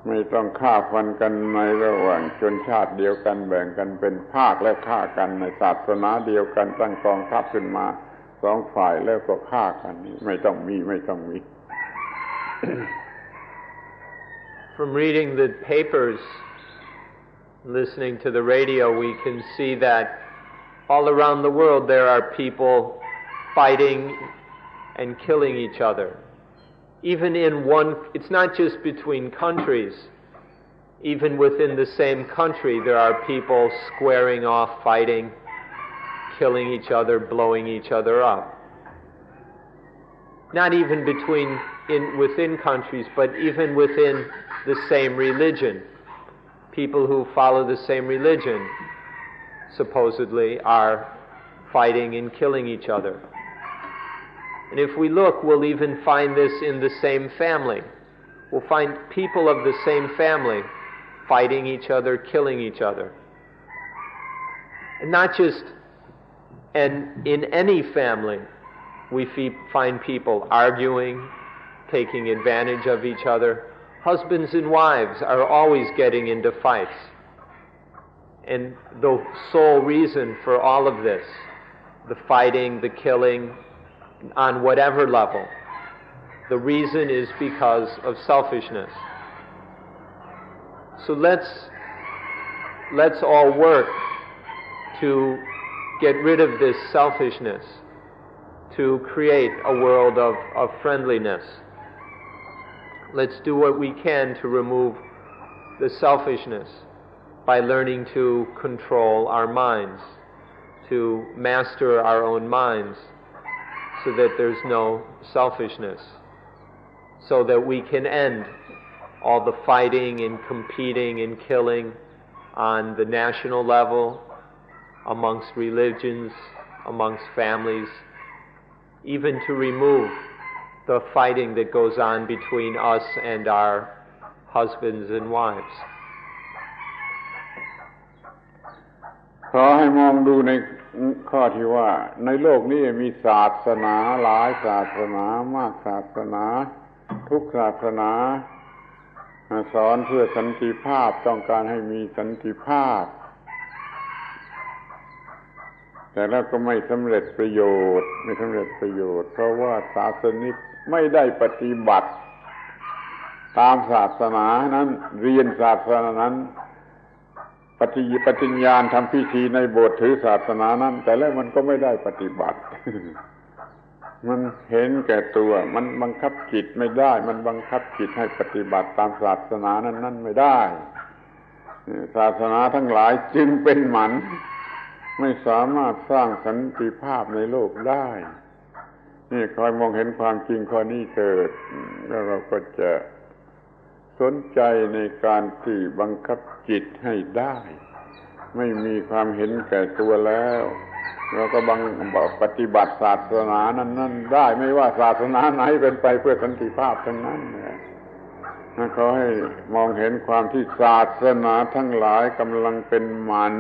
ไม่ต้องฆ่าฟันกันในระหว่างชนชาติเดียวกันแบ่งกันเป็นภาคและฆ่ากันในศาสนาเดียวกันตั้งกองทัพขึ้นมาสองฝ่ายแล้วก็ฆ่ากันนี่ไม่ต้องมี From reading the papers, listening to the radio, we can see that all around the world there are people fighting and killing each other. Even it's not just between countries. Even within the same country, there are people squaring off, fighting, killing each other, blowing each other up. Not even within countries, but even within the same religion. People who follow the same religion, supposedly, are fighting and killing each other. And if we look, we'll even find this in the same family. We'll find people of the same family fighting each other, killing each other. And not just in any family, we find people arguing, taking advantage of each other. Husbands and wives are always getting into fights. And the sole reason for all of this, the fighting, the killing, on whatever level, the reason is because of selfishness. So let's all work to get rid of this selfishness, to create a world of friendliness. Let's do what we can to remove the selfishness by learning to control our minds, to master our own minds, so that there's no selfishness, so that we can end all the fighting and competing and killing on the national level, amongst religions, amongst families, even to remove the fighting that goes on between us and our husbands and wives. ขอให้มองดูในข้อที่ว่าในโลกนี้มีศาสนาหลายศาสนามากศาสนาทุกศาสนาสอนเพื่อสันติภาพต้องการให้มีสันติภาพแต่แล้วก็ไม่สำเร็จประโยชน์เพราะว่าศาสนิกไม่ได้ปฏิบัติตามศาสนานั้นเรียนศาสนานั้นปฏิญญาณทำพิธีในโบสถ์ถือศาสนานั้นแต่แล้วมันก็ไม่ได้ปฏิบัติ มันเห็นแก่ตัวมันบังคับจิตไม่ได้มันบังคับจิตให้ปฏิบัติตามศาสนานั้นไม่ได้ศาสนาทั้งหลายจึงเป็นหมันไม่สามารถสร้างสันติภาพในโลกได้นี่คอยมองเห็นความจริงข้อนี้เถิดแล้วเราก็จะสนใจในการที่บังคับจิตให้ได้ไม่มีความเห็นแก่ตัวแล้วเราก็ปฏิบัติศาสนานั้นได้ไม่ว่าศาสนาไหนเป็นไปเพื่อสันติภาพทั้งนั้นขอให้มองเห็นความที่ศาสนาทั้งหลายกำลังเป็นหมัน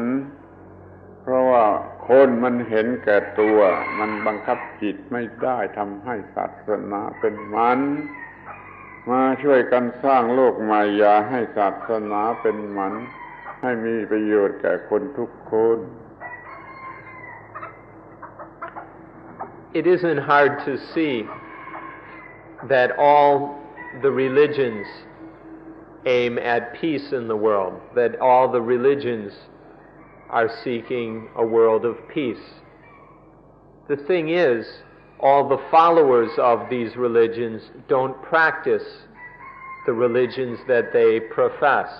เพราะว่า คนมันเห็นแก่ตัวมันบังคับจิตไม่ได้ทำให้ศาสนาเป็นมันมาช่วยกันสร้างโลกใหม่อย่าให้ศาสนาเป็นมันให้มีประโยชน์แก่คนทุกคน It isn't hard to see that all the religions aim at peace in the world, that all the religions are seeking a world of peace. The thing is, all the followers of these religions don't practice the religions that they profess.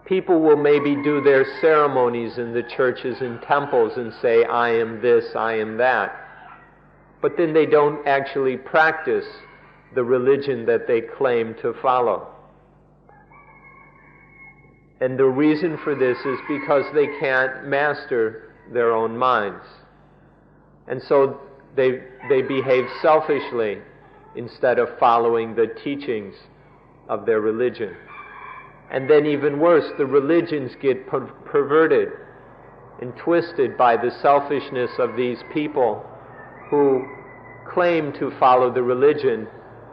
People will maybe do their ceremonies in the churches and temples and say, I am this, I am that. But then they don't actually practice the religion that they claim to follow. And the reason for this is because they can't master their own minds. And so they behave selfishly instead of following the teachings of their religion. And then even worse, the religions get perverted and twisted by the selfishness of these people who claim to follow the religion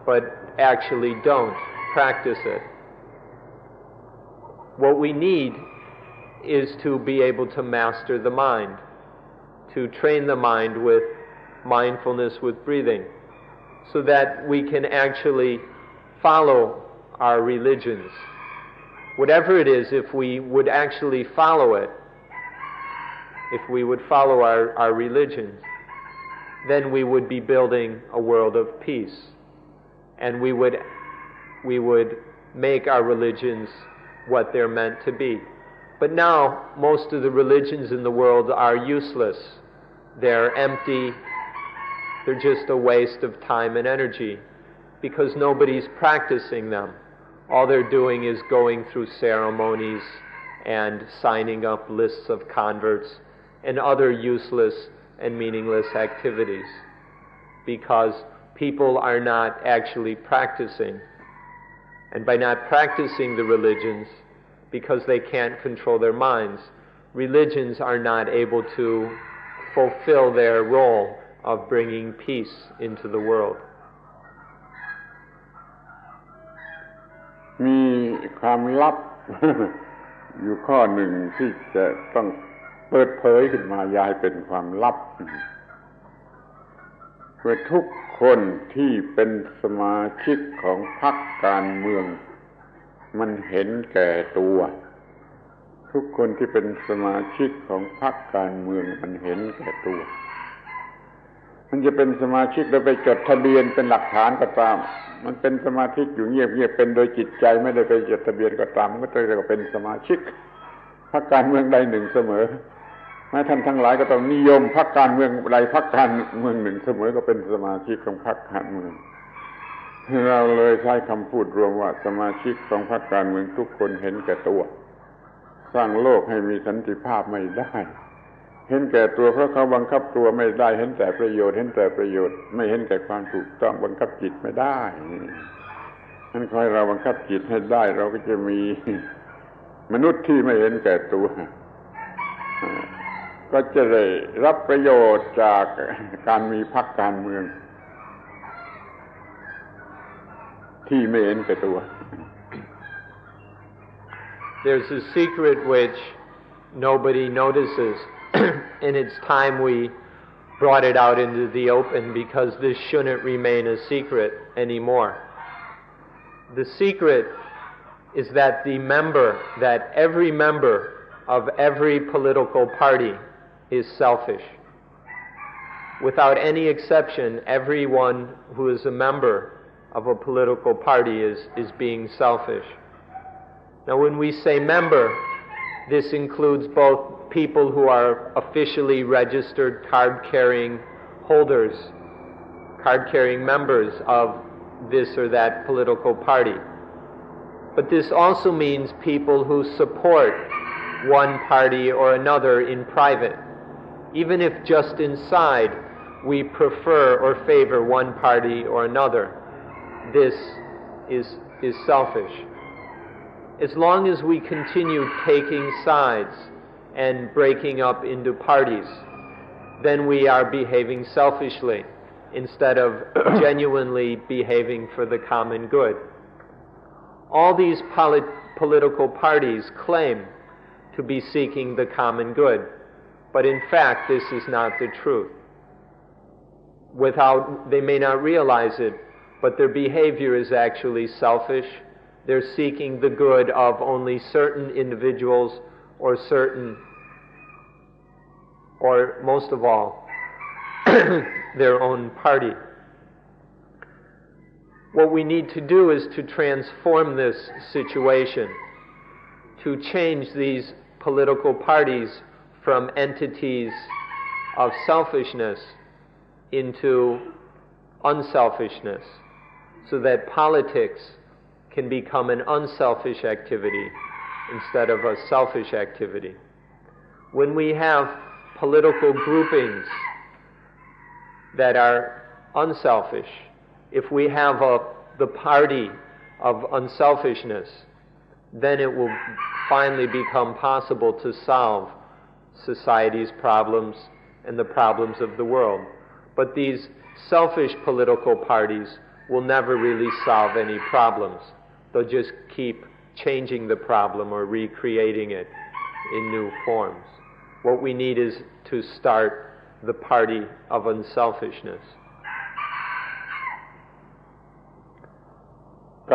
but actually don't practice it. What we need is to be able to master the mind, to train the mind with mindfulness, with breathing, so that we can actually follow our religions. Whatever it is, if we would actually follow it, if we would follow our religions, then we would be building a world of peace. And we would make our religions what they're meant to be. But now, most of the religions in the world are useless. They're empty. They're just a waste of time and energy because nobody's practicing them. All they're doing is going through ceremonies and signing up lists of converts and other useless and meaningless activities because people are not actually practicing. And by not practicing the religions, because they can't control their minds, religions are not able to fulfill their role of bringing peace into the world. มีความลับ อยู่ข้อหนึ่งที่จะต้องเปิดเผยขึ้นมาอย่าให้เป็นความลับเพื่อทุกคนที่เป็นสมาชิกของพรรคการเมืองมันเห็นแก่ตัวทุกคนที่เป็นสมาชิกของพรรคการเมืองมันเห็นแก่ตัวมันจะเป็นสมาชิกแล้วไปจดทะเบียนเป็นหลักฐานก็ตามมันเป็นสมาชิกอยู่เงียบๆเป็นโดยจิตใจไม่ได้ไปจดทะเบียนก็ตามมันก็จะเป็นสมาชิกพรรคการเมืองใดหนึ่งเสมอแม้ท่านทั้งหลายก็ต้องนิยมพรรคการเมืองใดพรรคการเมืองหนึ่งเสมอก็เป็นสมาชิกของพรรคการเมืองเราเลยใช้คำพูดรวมว่าสมาชิกของพรรคการเมืองทุกคนเห็นแก่ตัวสร้างโลกให้มีสันติภาพไม่ได้เห็นแก่ตัวเพราะเขาบังคับตัวไม่ได้เห็นแต่ประโยชน์เห็นแต่ประโยชน์ไม่เห็นแก่ความถูกต้องบังคับจิตไม่ได้นั่นขอให้เราบังคับจิตให้ได้เราก็จะมีมนุษย์ที่ไม่เห็นแก่ตัวก็จะได้รับประโยชน์จากการมีพรรคการเมืองที่ไม่เห็นแก่ตัว There's a secret which nobody notices and it's time we brought it out into the open because this shouldn't remain a secret anymore. The secret is that every member of every political party is selfish. Without any exception, everyone who is a member of a political party is being selfish. Now when we say member, this includes both people who are officially registered card-carrying holders, card-carrying members of this or that political party. But this also means people who support one party or another in private. Even if just inside we prefer or favor one party or another, this is selfish. As long as we continue taking sides and breaking up into parties, then we are behaving selfishly instead of genuinely behaving for the common good. All these political parties claim to be seeking the common good, but in fact this is not the truth. They may not realize it, but their behavior is actually selfish. They're seeking the good of only certain individuals or most of all, their own party. What we need to do is to transform this situation, to change these political parties from entities of selfishness into unselfishness, so that politics can become an unselfish activity instead of a selfish activity. When we have political groupings that are unselfish, if we have the party of unselfishness, then it will finally become possible to solve society's problems and the problems of the world. But these selfish political parties will never really solve any problems. They'll just keep changing the problem or recreating it in new forms. What we need is to start the party of unselfishness.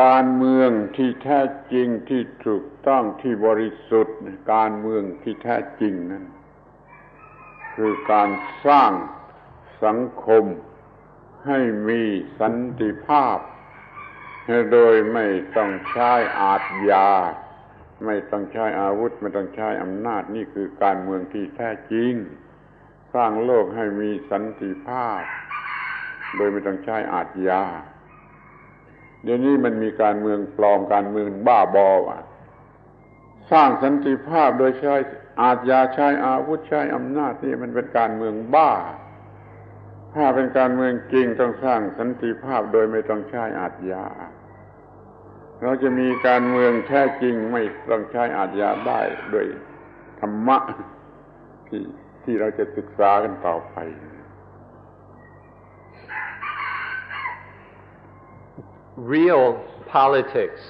การเมืองที่แท้จริงที่ถูกต้องที่บริสุทธิ์การเมืองที่แท้จริงนั้นคือการสร้างสังคมให้มีสันติภาพโดยไม่ต้องใช้อาทยาไม่ต้องใช้อาวุธไม่ต้องใช้อำนาจนี่คือการเมืองที่แท้จริงสร้างโลกให้มีสันติภาพโดยไม่ต้องใช้อาทยาเดี๋ยวนี้มันมีการเมืองปลอมการเมืองบ้าบอสร้างสันติภาพโดยใช้อาทยาใช้อาวุธใช้อำนาจนี่มันเป็นการเมืองบ้าถ้าเป็นการเมืองจริงต้องสร้างสันติภาพโดยไม่ต้องใช้อาทยาเราจะมีการเมืองแท้จริงไม่ต้องใช้อาทยาได้ด้วยธรรมะที่เราจะศึกษากันต่อไป Real politics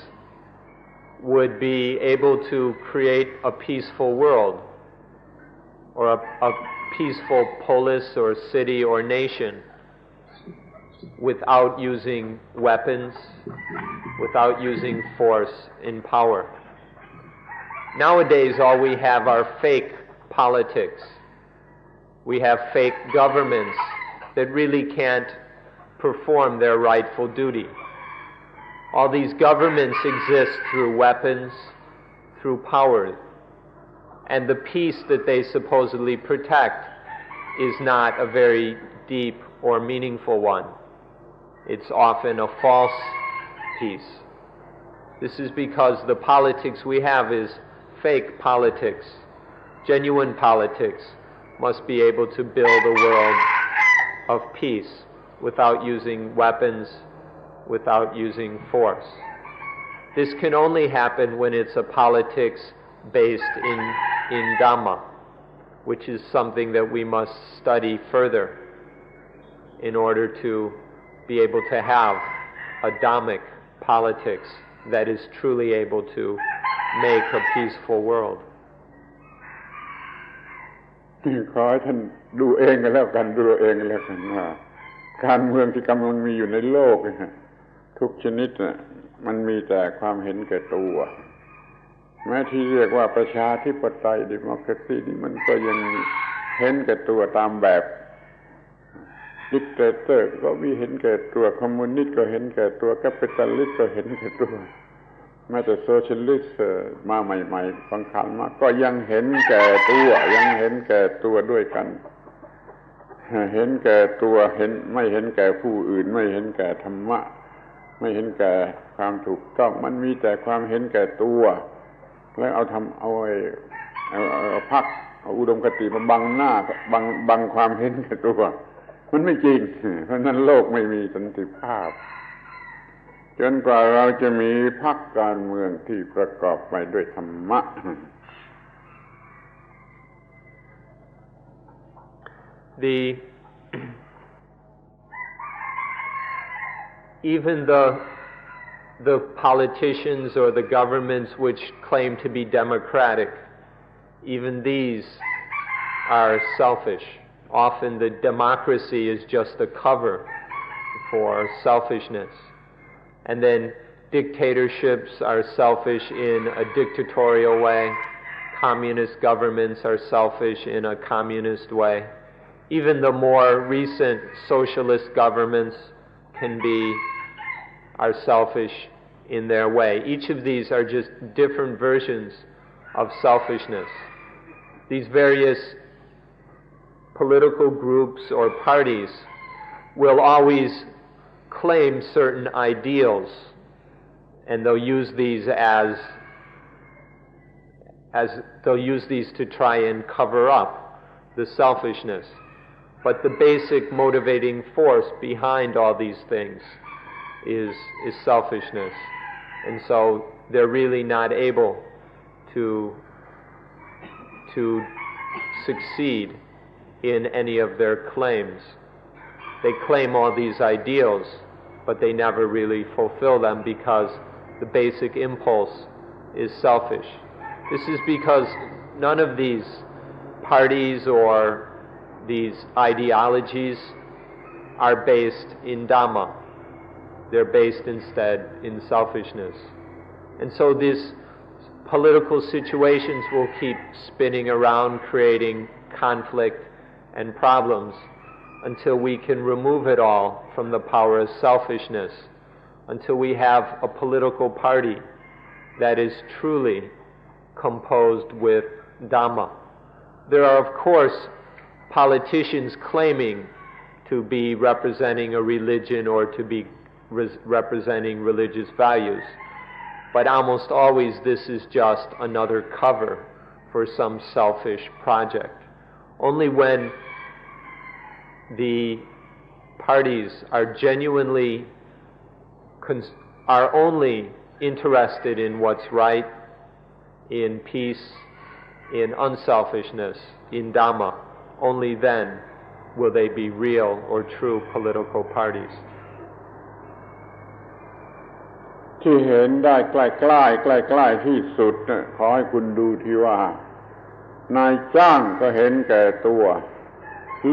would be able to create a peaceful world or a peaceful polis or city or nation without using weapons, without using force and power. Nowadays, all we have are fake politics. We have fake governments that really can't perform their rightful duty. All these governments exist through weapons, through power, and the peace that they supposedly protect is not a very deep or meaningful one. It's often a false peace. This is because the politics we have is fake politics. Genuine politics must be able to build a world of peace without using weapons, without using force. This can only happen when it's a politics based in Dhamma, which is something that we must study further in order to be able to have a Dhammic politics that is truly able to make a peaceful world. ขอให้ท่านดูเองกันแล้วกันดูเองกันแล้วกันว่าการเมืองที่กำลังมีอยู่ในโลกทุกชนิดมันมีแต่ความเห็นแก่ตัวแม้ที่เรียกว่าประชาธิปไตยดิโมคราซีนี่มันก็ยังเห็นแก่ตัวตามแบบดิกเตเตอร์ก็มีเห็นแก่ตัวคอมมิวนิสต์ก็เห็นแก่ตัวแคปิตอลิสต์ก็เห็นแก่ตัวแม้แต่โซเชียลิสต์มาใหม่ๆฟังขันมาก็ยังเห็นแก่ตัวยังเห็นแก่ตัวด้วยกันเห็นแก่ตัวไม่เห็นแก่ผู้อื่นไม่เห็นแก่ธรรมะไม่เห็นแก่ความถูกต้องมันมีแต่ความเห็นแก่ตัวแล้วเอาพรรคเอาอุดมคติมาบังหน้าบังความเห็นแก่ตัวมันไม่จริงเพราะนั้นโลกไม่มีสันติภาพจนกว่าเราจะมีพรรคการเมืองที่ประกอบไปด้วยธรรมะ Even the politicians or the governments which claim to be democratic, even these are selfish. Often the democracy is just a cover for selfishness. And then dictatorships are selfish in a dictatorial way. Communist governments are selfish in a communist way. Even the more recent socialist governments are selfish in their way. Each of these are just different versions of selfishness. These various political groups or parties will always claim certain ideals, and they'll use these to try and cover up the selfishness. But the basic motivating force behind all these things is selfishness. And so they're really not able to succeed in any of their claims. They claim all these ideals, but they never really fulfill them because the basic impulse is selfish. This is because none of these parties or these ideologies are based in Dhamma. They're based instead in selfishness. And so these political situations will keep spinning around, creating conflict and problems until we can remove it all from the power of selfishness, until we have a political party that is truly composed with Dhamma. There are, of course, politicians claiming to be representing a religion or to be representing religious values, but almost always this is just another cover for some selfish project. Only when the parties are genuinely are only interested in what's right, in peace, in unselfishness, in Dhamma, only then will they be real or true political parties. ที่เห็นได้ใกล้ๆที่สุดขอให้คุณดูที่ว่านายจ้างก็เห็นแก่ตัว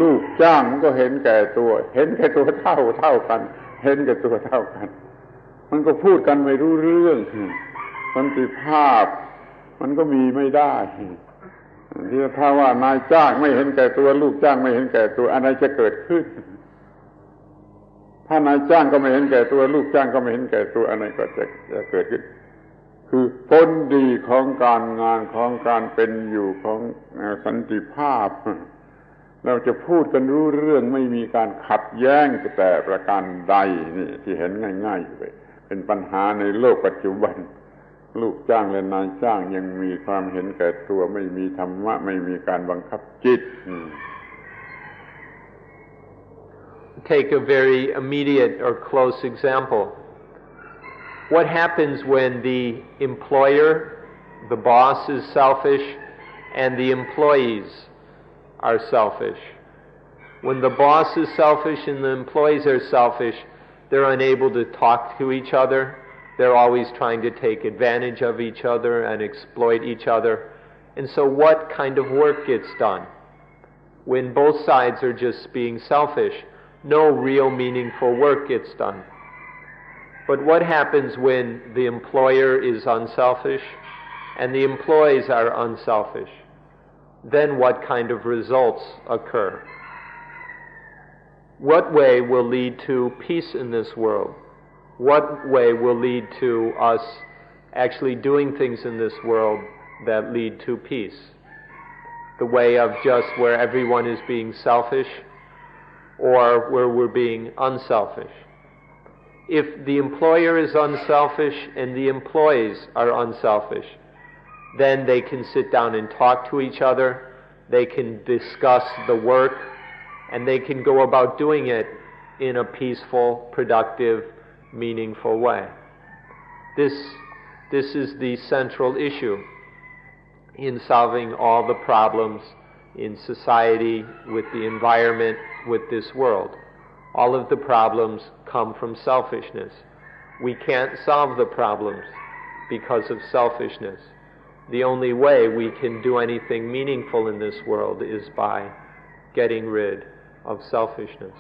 ลูกจ้างก็เห็นแก่ตัวเห็นแก่ตัวเท่ากันเห็นแก่ตัวเท่ากันมันก็พูดกันไม่รู้เรื่องสันติภาพมันก็มีไม่ได้ที่ถ้าว่านายจ้างไม่เห็นแก่ตัวลูกจ้างไม่เห็นแก่ตัวอะไรจะเกิดขึ้นถ้านายจ้างก็ไม่เห็นแก่ตัวลูกจ้างก็ไม่เห็นแก่ตัวอะไรก็จะเกิดขึ้นคือผลดีของการงานของการเป็นอยู่ของสันติภาพเราจะพูดกันรู้เรื่องไม่มีการขัดแย้งแต่ประการใดนี่ที่เห็นง่ายๆอยู่เป็นปัญหาในโลกปัจจุบันลูกจ้างและนายจ้างยังมีความเห็นแก่ตัวไม่มีธรรมะไม่มีการบังคับจิตTake a very immediate or close example. What happens when the employer, the boss, is selfish and the employees are selfish? When the boss is selfish and the employees are selfish, they're unable to talk to each other. They're always trying to take advantage of each other and exploit each other. And so what kind of work gets done? When both sides are just being selfish, no real meaningful work gets done. But what happens when the employer is unselfish and the employees are unselfish? Then what kind of results occur? What way will lead to peace in this world? What way will lead to us actually doing things in this world that lead to peace? The way of just where everyone is being selfish, or where we're being unselfish? If the employer is unselfish and the employees are unselfish, then they can sit down and talk to each other, they can discuss the work, and they can go about doing it in a peaceful, productive, meaningful way. This is the central issue in solving all the problems in society, with the environment, with this world. All of the problems come from selfishness. We can't solve the problems because of selfishness. The only way we can do anything meaningful in this world is by getting rid of selfishness.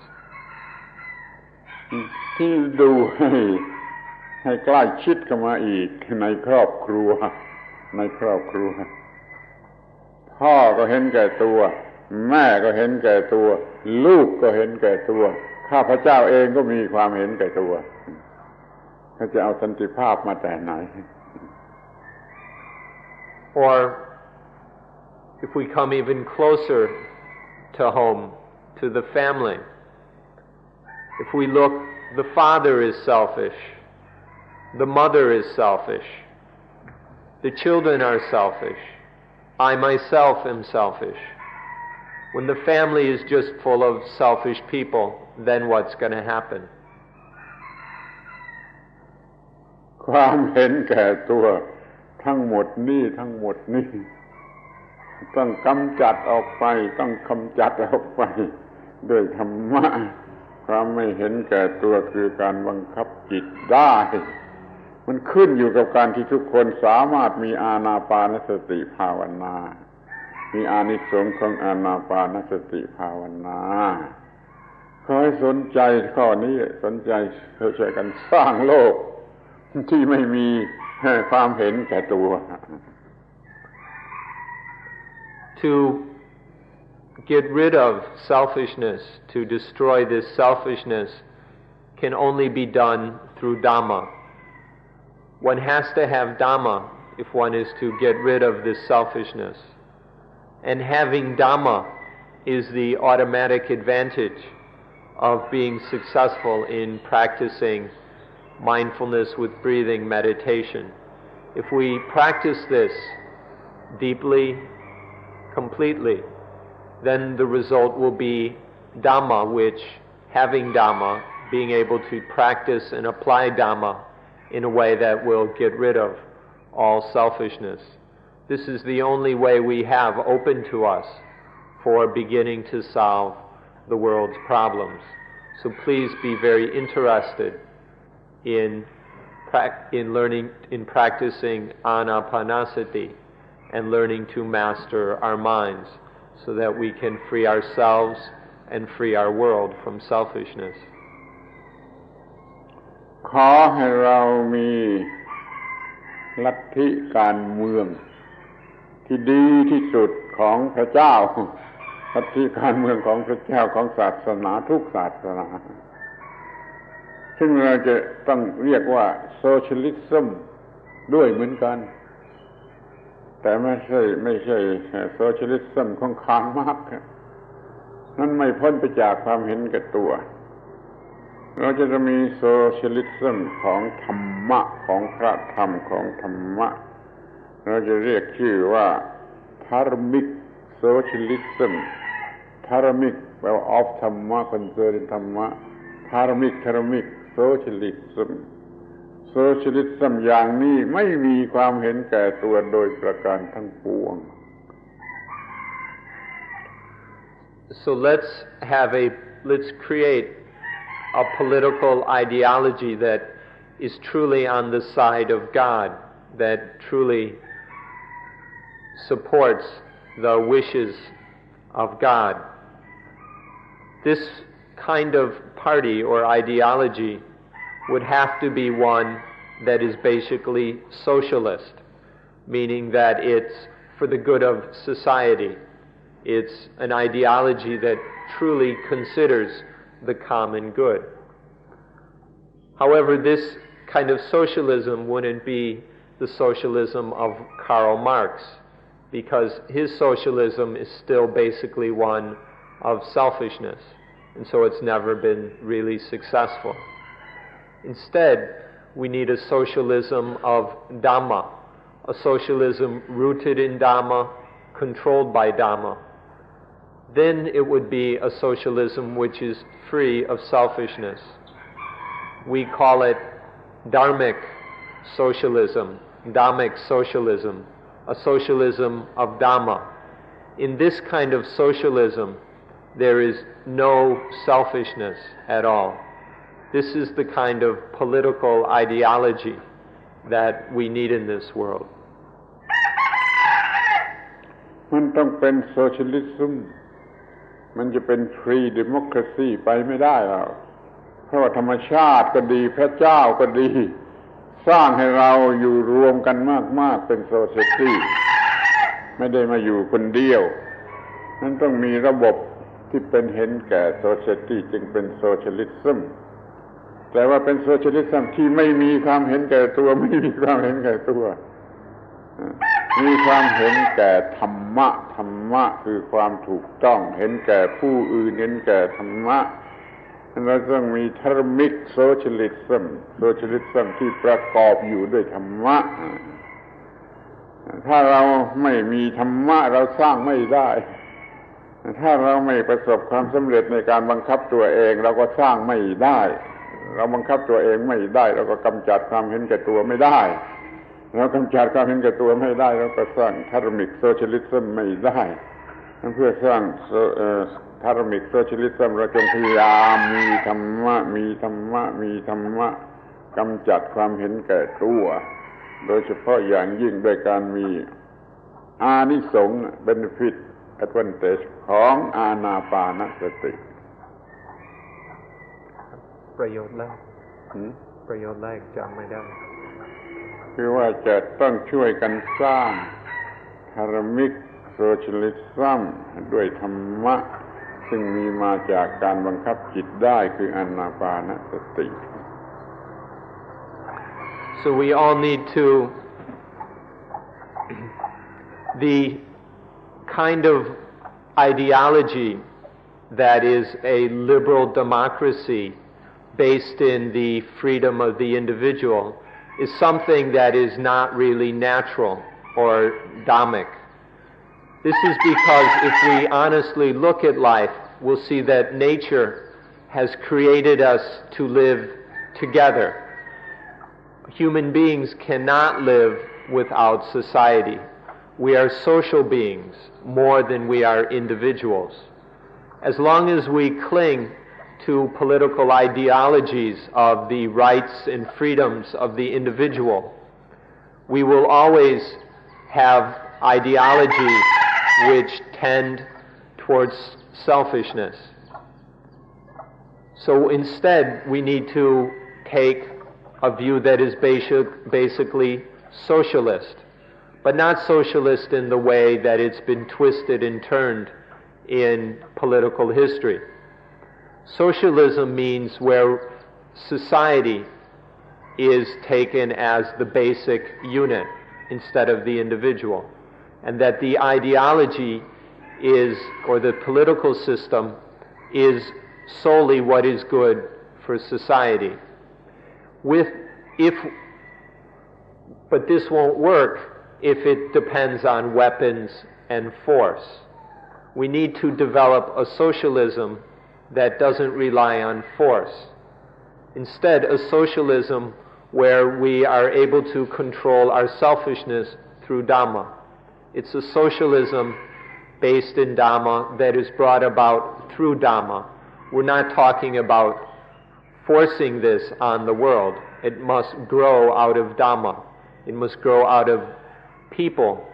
ที่ดูให้ใกล้ชิดเข้ามาอีกในครอบครัวพ่อก็เห็นแก่ตัวแม่ก็เห็นแก่ตัวลูกก็เห็นแก่ตัวข้าพเจ้าเองก็มีความเห็นแก่ตัวเขาจะเอาสันติภาพมาแต่ไหน Or if we come even closer to home, to the family, if we look, the father is selfish, the mother is selfish, the children are selfish, I myself am selfish. When the family is just full of selfish people, then what's going to happen? ความเห็นแก่ตัวทั้งหมดนี่ต้องกำจัดออกไปด้วยธรรมะความไม่เห็นแก่ตัวคือการบังคับจิตได้มันขึ้นอยู่กับการที่ทุกคนสามารถมีอานาปานสติภาวนามีอานิสงส์ของอานาปานสติภาวนาขอให้สนใจข้อนี้สนใจช่วยกันสร้างโลกที่ไม่มีความเห็นแก่ตัว To get rid of selfishness, to destroy this selfishness, can only be done through Dhamma. One has to have Dhamma if one is to get rid of this selfishness. And having Dhamma is the automatic advantage of being successful in practicing mindfulness with breathing meditation. If we practice this deeply, completely, then the result will be Dhamma, which, having Dhamma, being able to practice and apply Dhamma in a way that will get rid of all selfishness. This is the only way we have open to us for beginning to solve the world's problems. So please be very interested in learning, in practicing anapanasati and learning to master our minds so that we can free ourselves and free our world from selfishness. ขอให้เรามีลัทธิการเมืองที่ดีที่สุดของพระเจ้าลัทธิการเมืองของพระเจ้าของศาสนาทุกศาสนาซึ่งเราจะต้องเรียกว่าโซเชียลิซึมด้วยเหมือนกันแต่ไม่ใช่โซเชียลิซึมของคาร์ลมาร์กซ์นั้นไม่พ้นไปจากความเห็นแก่ตัวเราจะมีโซเชียลิซึมของธรรมะของพระธรรมของธรรมะเราจะเรียกชื่อว่าธาร์มิกโซเชียลิซึมธาร์มิกแปลว่า of ธรรมะ concern ธรรมะธาร์มิกโซเชียลิซึมอย่างนี้ไม่มีความเห็นแก่ตัวโดยประการทั้งปวง So let's create a political ideology that is truly on the side of God, that truly supports the wishes of God. This kind of party or ideology would have to be one that is basically socialist, meaning that it's for the good of society. It's an ideology that truly considers the common good. However, this kind of socialism wouldn't be the socialism of Karl Marx, because his socialism is still basically one of selfishness, and so it's never been really successful. Instead, we need a socialism of Dhamma, a socialism rooted in Dhamma, controlled by Dhamma. Then it would be a socialism which is free of selfishness. We call it Dharmic socialism, a socialism of Dhamma. In this kind of socialism, there is no selfishness at all. This is the kind of political ideology that we need in this world. มันต้องเป็นโซเชียลิซึมมันจะเป็นฟรีเดโมคราซีไปไม่ได้หรอกเพราะว่าธรรมชาติก็ดีพระเจ้าก็ดีสร้างให้เราอยู่รวมกันมากๆเป็นโซเซตี้ไม่ได้มาอยู่คนเดียวนั้นต้องมีระบบที่เป็นเห็นแก่โซเซตี้จึงเป็นโซเชียลิซึมแต่ว่าเป็นโซเชียลิซึมที่ไม่มีความเห็นแก่ตัวไม่มีความเห็นแก่ตัวมีความเห็นแก่ธรรมะธรรมะคือความถูกต้องเห็นแก่ผู้อื่นเห็นแก่ธรรมะเราต้องมีธรรมิกโซเชียลิซึมที่ประกอบอยู่ด้วยธรรมะถ้าเราไม่มีธรรมะเราสร้างไม่ได้ถ้าเราไม่ประสบความสำเร็จในการบังคับตัวเองเราก็สร้างไม่ได้เราบังคับตัวเองไม่ได้เราก็กำจัดความเห็นแก่ตัวไม่ได้เรากำจัดความเห็นแก่ตัวไม่ได้เราก็สร้างธรรมิกโซเชียลิซึมไม่ได้เพื่อสร้างธรรมิกโซเชียลิซึมเราจงพยายามมีธรรมะกำจัดความเห็นแก่ตัวโดยเฉพาะอย่างยิ่งโดยการมีอานิสงส์ benefit advantage ของอานาปานสติประโยชน์แรกจำไม่ได้คือว่าจะต้องช่วยกันสร้างธรรมิกโซเชียลิซึมด้วยธรรมะซึ่งมีมาจากการบังคับจิตได้คืออานาปานสติ So we all need to the kind of ideology that is a liberal democracy based in the freedom of the individual is something that is not really natural or Dhammic. This is because if we honestly look at life, we'll see that nature has created us to live together. Human beings cannot live without society. We are social beings more than we are individuals. As long as we cling to political ideologies of the rights and freedoms of the individual, we will always have ideologies which tend towards selfishness. So instead, we need to take a view that is basically socialist, but not socialist in the way that it's been twisted and turned in political history. Socialism means where society is taken as the basic unit instead of the individual, and that the ideology is, or the political system, is solely what is good for society. But this won't work if it depends on weapons and force. We need to develop a socialism that doesn't rely on force. Instead, a socialism where we are able to control our selfishness through Dhamma. It's a socialism based in Dhamma that is brought about through Dhamma. We're not talking about forcing this on the world. It must grow out of Dhamma. It must grow out of people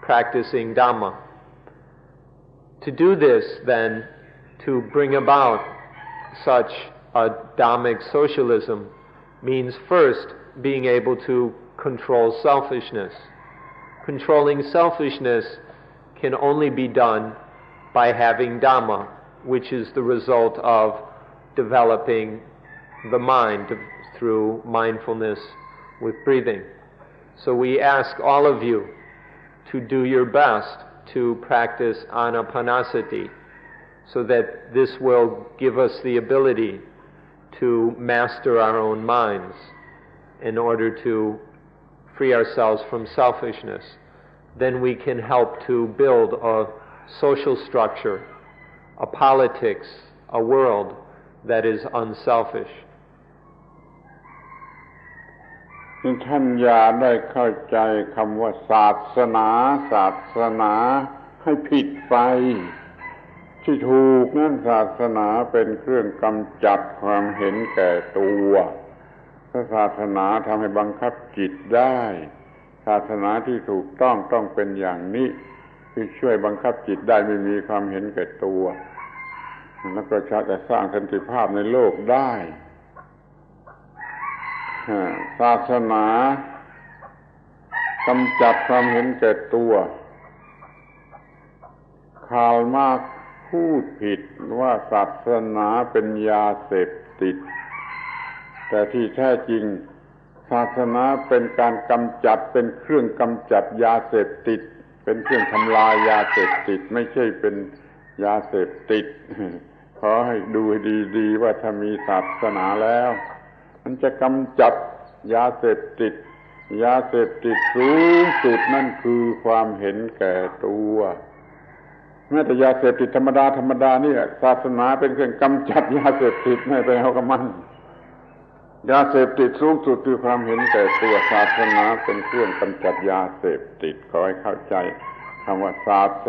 practicing Dhamma. To do this, then, to bring about such a Dhammic socialism means first being able to control selfishness. Controlling selfishness can only be done by having Dhamma, which is the result of developing the mind through mindfulness with breathing. So we ask all of you to do your best to practice anapanasati, so that this will give us the ability to master our own minds in order to free ourselves from selfishness. Then we can help to build a social structure, a politics, a world that is unselfish. ท่านอย่าได้เข้าใจคำว่าศาสนา ให้ผิดไปที่ถูกนั่นศาสนาเป็นเครื่องกำจัดความเห็นแก่ตัวศาสนาทำให้บังคับจิตได้ศาสนาที่ถูกต้องเป็นอย่างนี้ที่ช่วยบังคับจิตได้ไม่มีความเห็นแก่ตัวแล้วก็จะสร้างสันติภาพในโลกได้ศาสนากำจัดความเห็นแก่ตัวคาร์ลมาร์กซ์พูดผิดว่าศาสนาเป็นยาเสพติดแต่ที่แท้จริงศาสนาเป็นการกำจัดเป็นเครื่องกำจัดยาเสพติดเป็นเครื่องทำลายยาเสพติดไม่ใช่เป็นยาเสพติดขอให้ดูดีๆว่าถ้ามีศาสนาแล้วมันจะกำจัดยาเสพติดยาเสพติดสูงสุดนั่นคือความเห็นแก่ตัวแม้แต่ยาเสพติดธรรมดานี่ศาสนาเป็นเครื่องกำจัดยาเสพติดไม่ไปเอากับมันยาเสพติดสูงสุดคือความเห็นแก่ตัวศาสนาเป็นเครื่องกำจัดยาเสพติดขอให้เข้าใจคำว่าศาส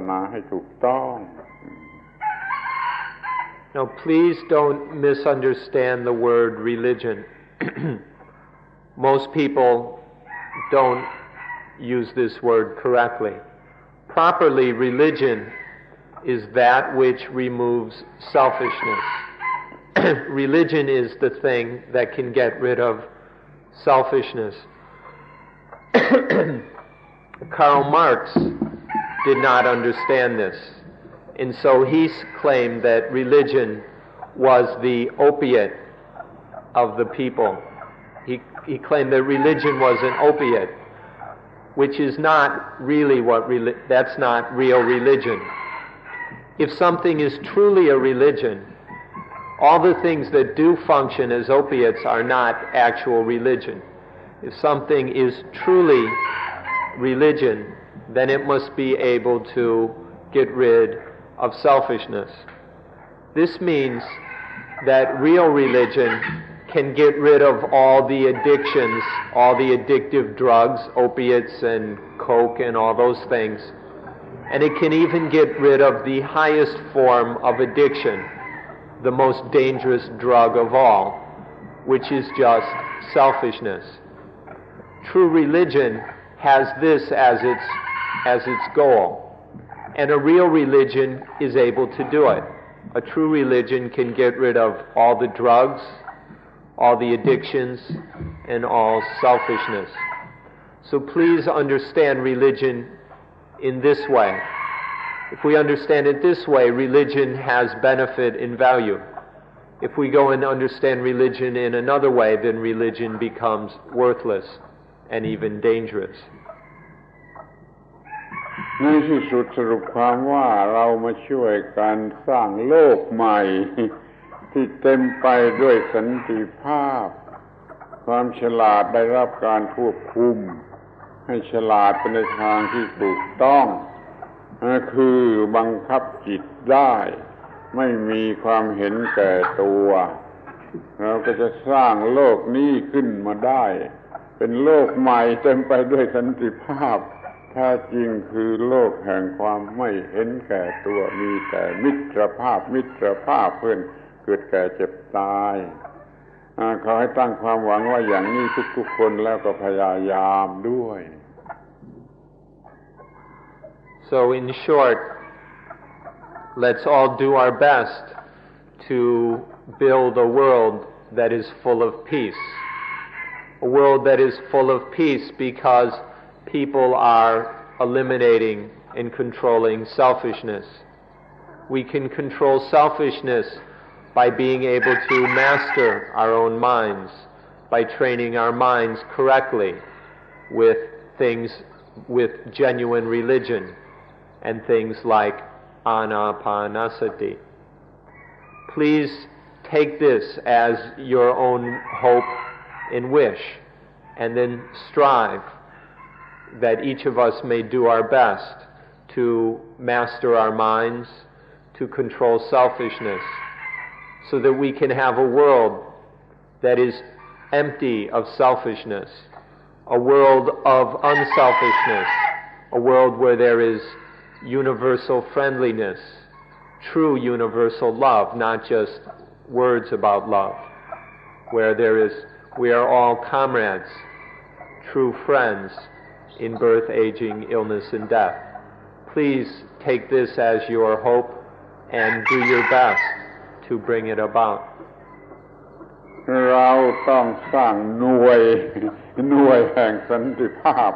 นาให้ถูกต้อง Now please don't misunderstand the word religion. Most people don't use this word correctly. Properly, religion is that which removes selfishness. Religion is the thing that can get rid of selfishness. Karl Marx did not understand this, and so he claimed that religion was the opiate of the people. He claimed that religion was an opiate, which is not really that's not real religion. If something is truly a religion, all the things that do function as opiates are not actual religion. If something is truly religion, then it must be able to get rid of selfishness. This means that real religion can get rid of all the addictions, all the addictive drugs, opiates and coke and all those things. And it can even get rid of the highest form of addiction, the most dangerous drug of all, which is just selfishness. True religion has this as its goal, and a real religion is able to do it. A true religion can get rid of all the drugs, all the addictions, and all selfishness. So please understand religion in this way. If we understand it this way, religion has benefit and value. If we go and understand religion in another way, then religion becomes worthless and even dangerous. ในที่สุดสรุปความว่าเรามาช่วยกันสร้างโลกใหม่ที่เต็มไปด้วยสันติภาพความฉลาดได้รับการควบคุมให้ฉลาดไปในทางที่ถูกต้องคือบังคับจิตได้ไม่มีความเห็นแก่ตัวเราก็จะสร้างโลกนี้ขึ้นมาได้เป็นโลกใหม่เต็มไปด้วยสันติภาพแท้จริงคือโลกแห่งความไม่เห็นแก่ตัวมีแต่มิตรภาพเพื่อนเกิดแก่เจ็บตายขอให้ตั้งความหวังว่าอย่างนี้ทุกๆคนแล้วก็พยายามด้วย So in short, let's all do our best to build a world that is full of peace. A world that is full of peace because people are eliminating and controlling selfishness. We can control selfishness by being able to master our own minds, by training our minds correctly with things, with genuine religion and things like anapanasati. Please take this as your own hope and wish, and then strive that each of us may do our best to master our minds, to control selfishness, so that we can have a world that is empty of selfishness, a world of unselfishness, a world where there is universal friendliness, true universal love, not just words about love, where we are all comrades, true friends in birth, aging, illness, and death. Please take this as your hope and do your best to bring it about. เราต้องสร้างหน่วยแห่งสันติภาพ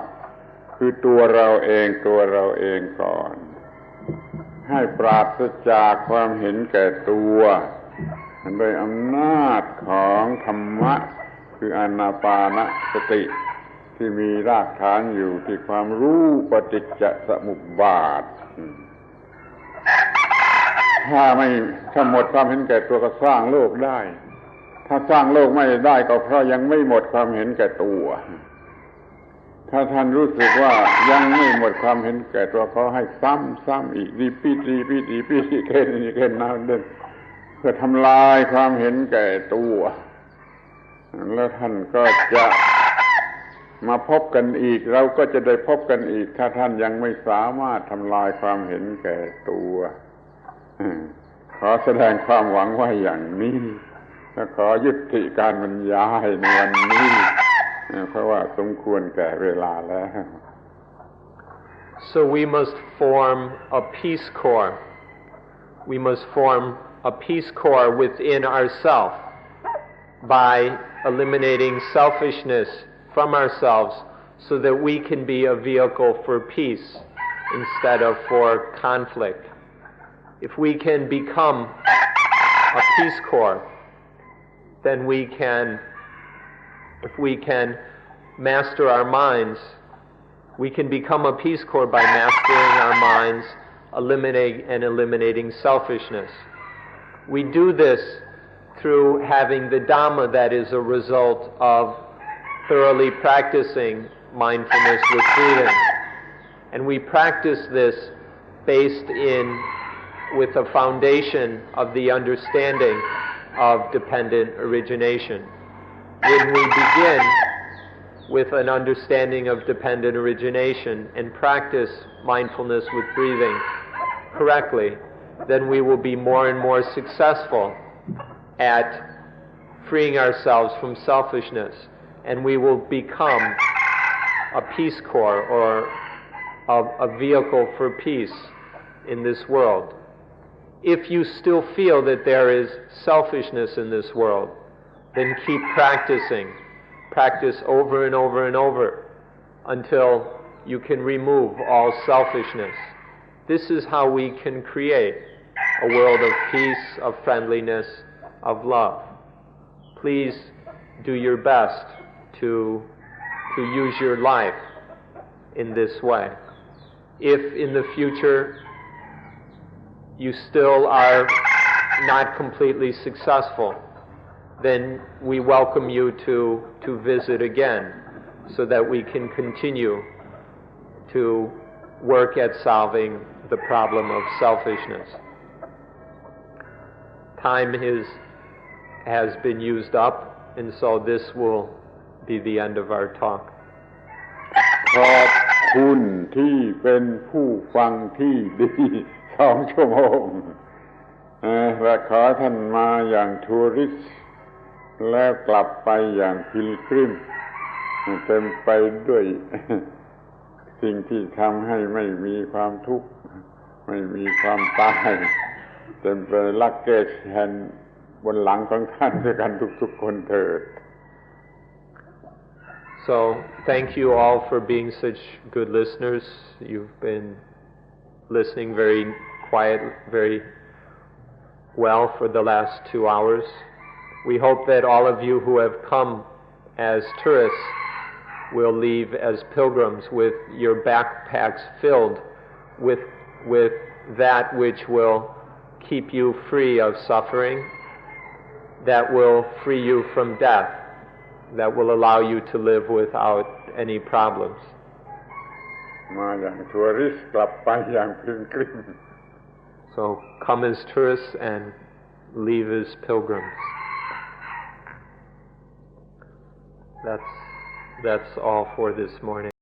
คือตัวเราเองก่อนให้ปราศจากความเห็นแก่ตัวโดยอำนาจของธรรมะคืออานาปานสติที่มีรากฐานอยู่ที่ความรู้ปฏิจจสมุปบาทถ้าหมดความเห็นแก่ตัวก็สร้างโลกได้ถ้าสร้างโลกไม่ได้ก็เพราะยังไม่หมดความเห็นแก่ตัวถ้าท่านรู้สึกว่ายังไม่หมดความเห็นแก่ตัวก็ให้ซ้ำอีกรีพีทเกินน้ำเดินเพื่อทำลายความเห็นแก่ตัวแล้วท่านก็จะมาพบกันอีกเราก็จะได้พบกันอีกถ้าท่านยังไม่สามารถทำลายความเห็นแก่ตัวขอแสดงความหวังว่าอย่างนี้และขอยุติการบรรยายในวันนี้เพราะว่าสมควรแก่เวลาแล้ว So we must form a peace corps. We must form a peace corps within ourselves by eliminating selfishness from ourselves so that we can be a vehicle for peace instead of for conflict. If we can become a peace corps, then if we can master our minds, we can become a peace corps by mastering our minds, eliminating selfishness. We do this through having the Dhamma that is a result of thoroughly practicing mindfulness with breathing. And we practice this with a foundation of the understanding of dependent origination. When we begin with an understanding of dependent origination and practice mindfulness with breathing correctly, then we will be more and more successful at freeing ourselves from selfishness, and we will become a peace corps or a vehicle for peace in this world. If you still feel that there is selfishness in this world, then keep practicing. Practice over and over and over until you can remove all selfishness. This is how we can create a world of peace, of friendliness, of love. Please do your best to use your life in this way. If in the future you still are not completely successful, then we welcome you to visit again so that we can continue to work at solving the problem of selfishness. Time has been used up, and so this will be the end of our talk. ขอบคุณที่เป็นผู้ฟังที่ดี2 ชั่วโมงและขอท่านมาอย่างทัวริสต์แล้วกลับไปอย่างพิลกริมเต็มไปด้วยสิ่งที่ทำให้ไม่มีความทุกข์ไม่มีความตายเต็มไปลักเกจแฮนบนหลังของท่านด้วยกันทุกๆคนเถิด So thank you all for being such good listeners. You've been listening very quiet, very well for the last 2 hours. We hope that all of you who have come as tourists will leave as pilgrims with your backpacks filled with that which will keep you free of suffering, that will free you from death, that will allow you to live without any problems. มาอย่างทัวริสต์กลับไปอย่างพิลกริม So come as tourists and leave as pilgrims. That's all for this morning.